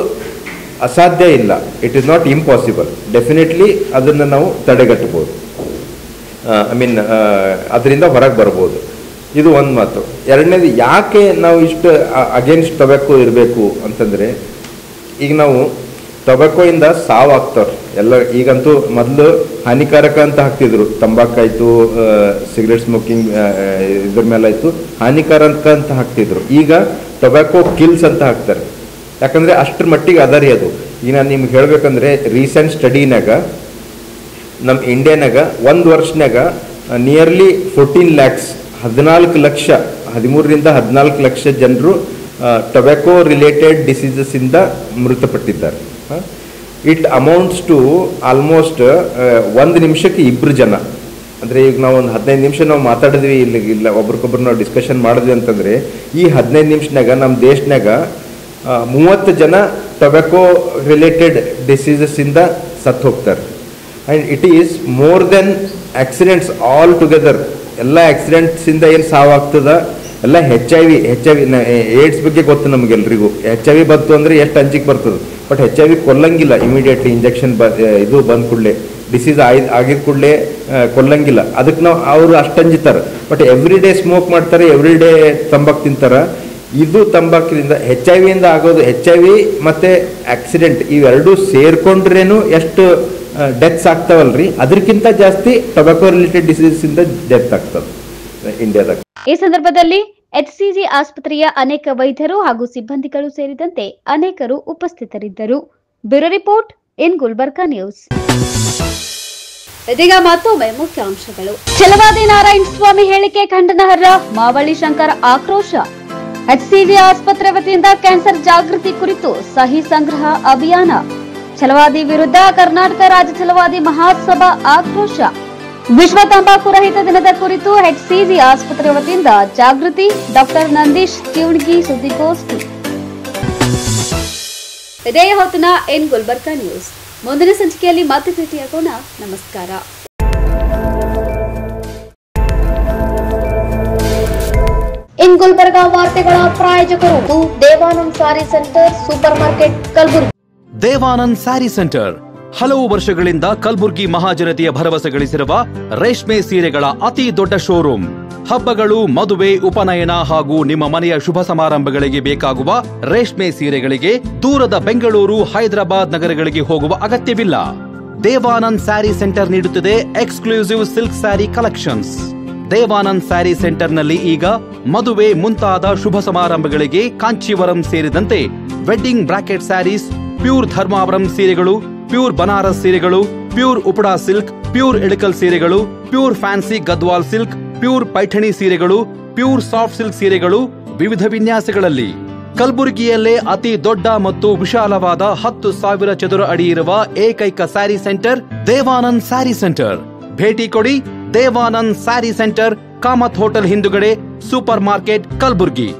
ಅಸಾಧ್ಯ ಇಲ್ಲ, it is not impossible. Definitely ಅದನ್ನು ನಾವು ತಡೆಗಟ್ಟಬೋದು, ಅದರಿಂದ ಹೊರಗೆ ಬರ್ಬೋದು. ಇದು ಒಂದು ಮಾತು. ಎರಡನೇದು, ಯಾಕೆ ನಾವು ಇಷ್ಟು ಅಗೇನ್ಸ್ಟ್ ಟೊಬ್ಯಾಕೋ ಇರಬೇಕು ಅಂತಂದರೆ, ಈಗ ನಾವು ಟೊಬ್ಯಾಕೋಯಿಂದ ಸಾವಾಗ್ತವ್ರು ಎಲ್ಲ. ಈಗಂತೂ ಮೊದಲು ಹಾನಿಕಾರಕ ಅಂತ ಹಾಕ್ತಿದ್ರು, ತಂಬಾಕಾಯಿತು, ಸಿಗರೇಟ್ ಸ್ಮೋಕಿಂಗ್ ಇದ್ರ ಮೇಲಾಯಿತು, ಹಾನಿಕಾರಕ ಅಂತ ಹಾಕ್ತಿದ್ರು. ಈಗ ಟೊಬ್ಯಾಕೋ ಕಿಲ್ಸ್ ಅಂತ ಹಾಕ್ತಾರೆ. ಯಾಕಂದರೆ ಅಷ್ಟರ ಮಟ್ಟಿಗೆ ಅದರಿ ಅದು. ಈಗ ನಾನು ನಿಮ್ಗೆ ಹೇಳಬೇಕಂದ್ರೆ, ರೀಸೆಂಟ್ ಸ್ಟಡಿನಾಗ ನಮ್ಮ ಇಂಡಿಯಾನಾಗ 1 ವರ್ಷನಾಗ ನಿಯರ್ಲಿ 14 lakhs 14 ಲಕ್ಷ 13ರಿಂದ 14 ಲಕ್ಷ ಜನರು ಟೊಬ್ಯಾಕೋ ರಿಲೇಟೆಡ್ ಡಿಸೀಸಸ್ಸಿಂದ ಮೃತಪಟ್ಟಿದ್ದಾರೆ. ಇಟ್ ಅಮೌಂಟ್ಸ್ ಟು ಆಲ್ಮೋಸ್ಟ್ 1 ನಿಮಿಷಕ್ಕೆ 2 ಜನ. ಅಂದರೆ ಈಗ ನಾವು ಒಂದು 15 ನಿಮಿಷ ನಾವು ಮಾತಾಡಿದ್ವಿ ಇಲ್ಲ ಒಬ್ರಿಗೊಬ್ರು ನಾವು ಡಿಸ್ಕಷನ್ ಮಾಡಿದ್ವಿ ಅಂತಂದರೆ ಈ 15 ನಿಮಿಷನಾಗ ನಮ್ಮ ದೇಶನಾಗ 30 ಜನ ಟೊಬ್ಯಾಕೋ ರಿಲೇಟೆಡ್ ಡಿಸೀಸಸ್ಸಿಂದ ಸತ್ತು ಹೋಗ್ತಾರೆ. And it is more than accidents all together. ಎಲ್ಲ ಆಕ್ಸಿಡೆಂಟ್ಸಿಂದ ಏನು ಸಾವಾಗ್ತದ ಎಲ್ಲ HIV ಏಡ್ಸ್ ಬಗ್ಗೆ ಗೊತ್ತು ನಮಗೆಲ್ರಿಗೂ. HIV ಬಂತು ಅಂದರೆ ಎಷ್ಟು ಅಂಜಿಕೆ ಬರ್ತದೆ, ಬಟ್ HIV ಕೊಲ್ಲಂಗಿಲ್ಲ ಇಮಿಡಿಯೇಟ್ಲಿ. ಇಂಜೆಕ್ಷನ್ ಇದು ಬಂದ ಕೂಡಲೇ ಡಿಸೀಸ್ ಆಗಿದ ಕೂಡಲೇ ಕೊಲ್ಲಂಗಿಲ್ಲ. ಅದಕ್ಕೆ ನಾವು ಅವರು ಅಷ್ಟು ಅಂಜಿತಾರೆ. ಬಟ್ ಎವ್ರಿ ಡೇ ಸ್ಮೋಕ್ ಮಾಡ್ತಾರೆ, ಎವ್ರಿ ಡೇ ತಂಬಾಕು ತಿಂತಾರೆ. ಇದು ತಂಬಾಕಿನಿಂದ HIV ಇಂದ ಆಗೋದು, HIV ಮತ್ತು ಆಕ್ಸಿಡೆಂಟ್ ಇವೆರಡೂ ಸೇರ್ಕೊಂಡ್ರೇನು ಎಷ್ಟು ಡೆತ್ಸ್ ಆಗ್ತಾವಲ್ರಿ, ಅದಕ್ಕಿಂತ ಜಾಸ್ತಿ ಟೊಬ್ಯಾಕೋ ರಿಲೇಟೆಡ್ ಡಿಸೀಸ್ ಇಂದ ಡೆತ್ ಆಗ್ತದೆ ಇಂಡಿಯಾದಾಗ. ಈ ಸಂದರ್ಭದಲ್ಲಿ HCG ಆಸ್ಪತ್ರೆಯ ಅನೇಕ ವೈದ್ಯರು ಹಾಗೂ ಸಿಬ್ಬಂದಿಗಳು ಸೇರಿದಂತೆ ಅನೇಕರು ಉಪಸ್ಥಿತರಿದ್ದರು. Bureau report in Gulbarga news. ಇದೀಗ ಮತ್ತೊಮ್ಮೆ ಮುಖ್ಯಾಂಶಗಳು. ಛಲವಾದಿ ನಾರಾಯಣ ಸ್ವಾಮಿ ಹೇಳಿಕೆ ಖಂಡನಾರ್ಹ, ಮಾವಳ್ಳಿ ಶಂಕರ್ ಆಕ್ರೋಶ. HCG ಆಸ್ಪತ್ರೆ ವತಿಯಿಂದ ಕ್ಯಾನ್ಸರ್ ಜಾಗೃತಿ ಕುರಿತು ಸಹಿ ಸಂಗ್ರಹ ಅಭಿಯಾನ. ಛಲವಾದಿ ವಿರುದ್ಧ ಕರ್ನಾಟಕ ರಾಜ್ಯ ಛಲವಾದಿ ಮಹಾಸಭಾ ಆಕ್ರೋಶ. ವಿಶ್ವ ತಂಬಾಕು ರಹಿತ ದಿನದ ಕುರಿತು HCG ಆಸ್ಪತ್ರೆ ವತಿಯಿಂದ ಜಾಗೃತಿ. ಡಾಕ್ಟರ್ ನಂದೀಶ್ ಕಿವಣಗಿ ಸುದ್ದಿಗೋಷ್ಠಿ. ಇದೇ ಹೊತ್ತಿನ ಇನ್ ಗುಲ್ಬರ್ಗಾ ನ್ಯೂಸ್. ಮುಂದಿನ ಸಂಚಿಕೆಯಲ್ಲಿ ಮತ್ತೆ ಭೇಟಿಯಾಗೋಣ. ನಮಸ್ಕಾರ. ಇನ್ ಗುಲ್ಬರ್ಗಾ ವಾರ್ತೆಗಳ ಪ್ರಾಯೋಜಕರು Devanand sari centre, super market, Kalaburagi. Devanand sari centre ಹಲವು ವರ್ಷಗಳಿಂದ ಕಲಬುರ್ಗಿ ಮಹಾಜನತೆಯ ಭರವಸೆ ಗಳಿಸಿರುವ ರೇಷ್ಮೆ ಸೀರೆಗಳ ಅತಿ ದೊಡ್ಡ ಶೋರೂಮ್. ಹಬ್ಬಗಳು, ಮದುವೆ, ಉಪನಯನ ಹಾಗೂ ನಿಮ್ಮ ಮನೆಯ ಶುಭ ಸಮಾರಂಭಗಳಿಗೆ ಬೇಕಾಗುವ ರೇಷ್ಮೆ ಸೀರೆಗಳಿಗೆ ದೂರದ ಬೆಂಗಳೂರು, ಹೈದರಾಬಾದ್ ನಗರಗಳಿಗೆ ಹೋಗುವ ಅಗತ್ಯವಿಲ್ಲ. ದೇವಾನಂದ್ ಸ್ಯಾರಿ ಸೆಂಟರ್ ನೀಡುತ್ತಿದೆ exclusive silk sari collections. Devanand sari ಸೆಂಟರ್ನಲ್ಲಿ ಈಗ ಮದುವೆ ಮುಂತಾದ ಶುಭ ಸಮಾರಂಭಗಳಿಗೆ ಕಾಂಚೀವರಂ ಸೇರಿದಂತೆ wedding brocade saris, pure Dharmavaram ಸೀರೆಗಳು, ಪ್ಯೂರ್ ಬನಾರಸ್ ಸೀರೆಗಳು, pure Uppada silk, pure Ilkal ಸೀರೆಗಳು, pure fancy Gadwal silk, pure Paithani ಸೀರೆಗಳು, ಪ್ಯೂರ್ ಸಾಫ್ಟ್ ಸಿಲ್ಕ್ ಸೀರೆಗಳು ವಿವಿಧ ವಿನ್ಯಾಸಗಳಲ್ಲಿ. ಕಲಬುರಗಿಯಲ್ಲೇ ಅತಿ ದೊಡ್ಡ ಮತ್ತು ವಿಶಾಲವಾದ 10,000 ಚದುರ ಅಡಿ ಇರುವ ಏಕೈಕ ಸ್ಯಾರಿ ಸೆಂಟರ್ ದೇವಾನಂದ್ ಸ್ಯಾರಿ ಸೆಂಟರ್. ಭೇಟಿ ಕೊಡಿ. ದೇವಾನಂದ್ ಸ್ಯಾರಿ ಸೆಂಟರ್, ಕಾಮತ್ ಹೋಟೆಲ್ ಹಿಂದುಗಡೆ, ಸೂಪರ್ ಮಾರ್ಕೆಟ್, ಕಲಬುರಗಿ.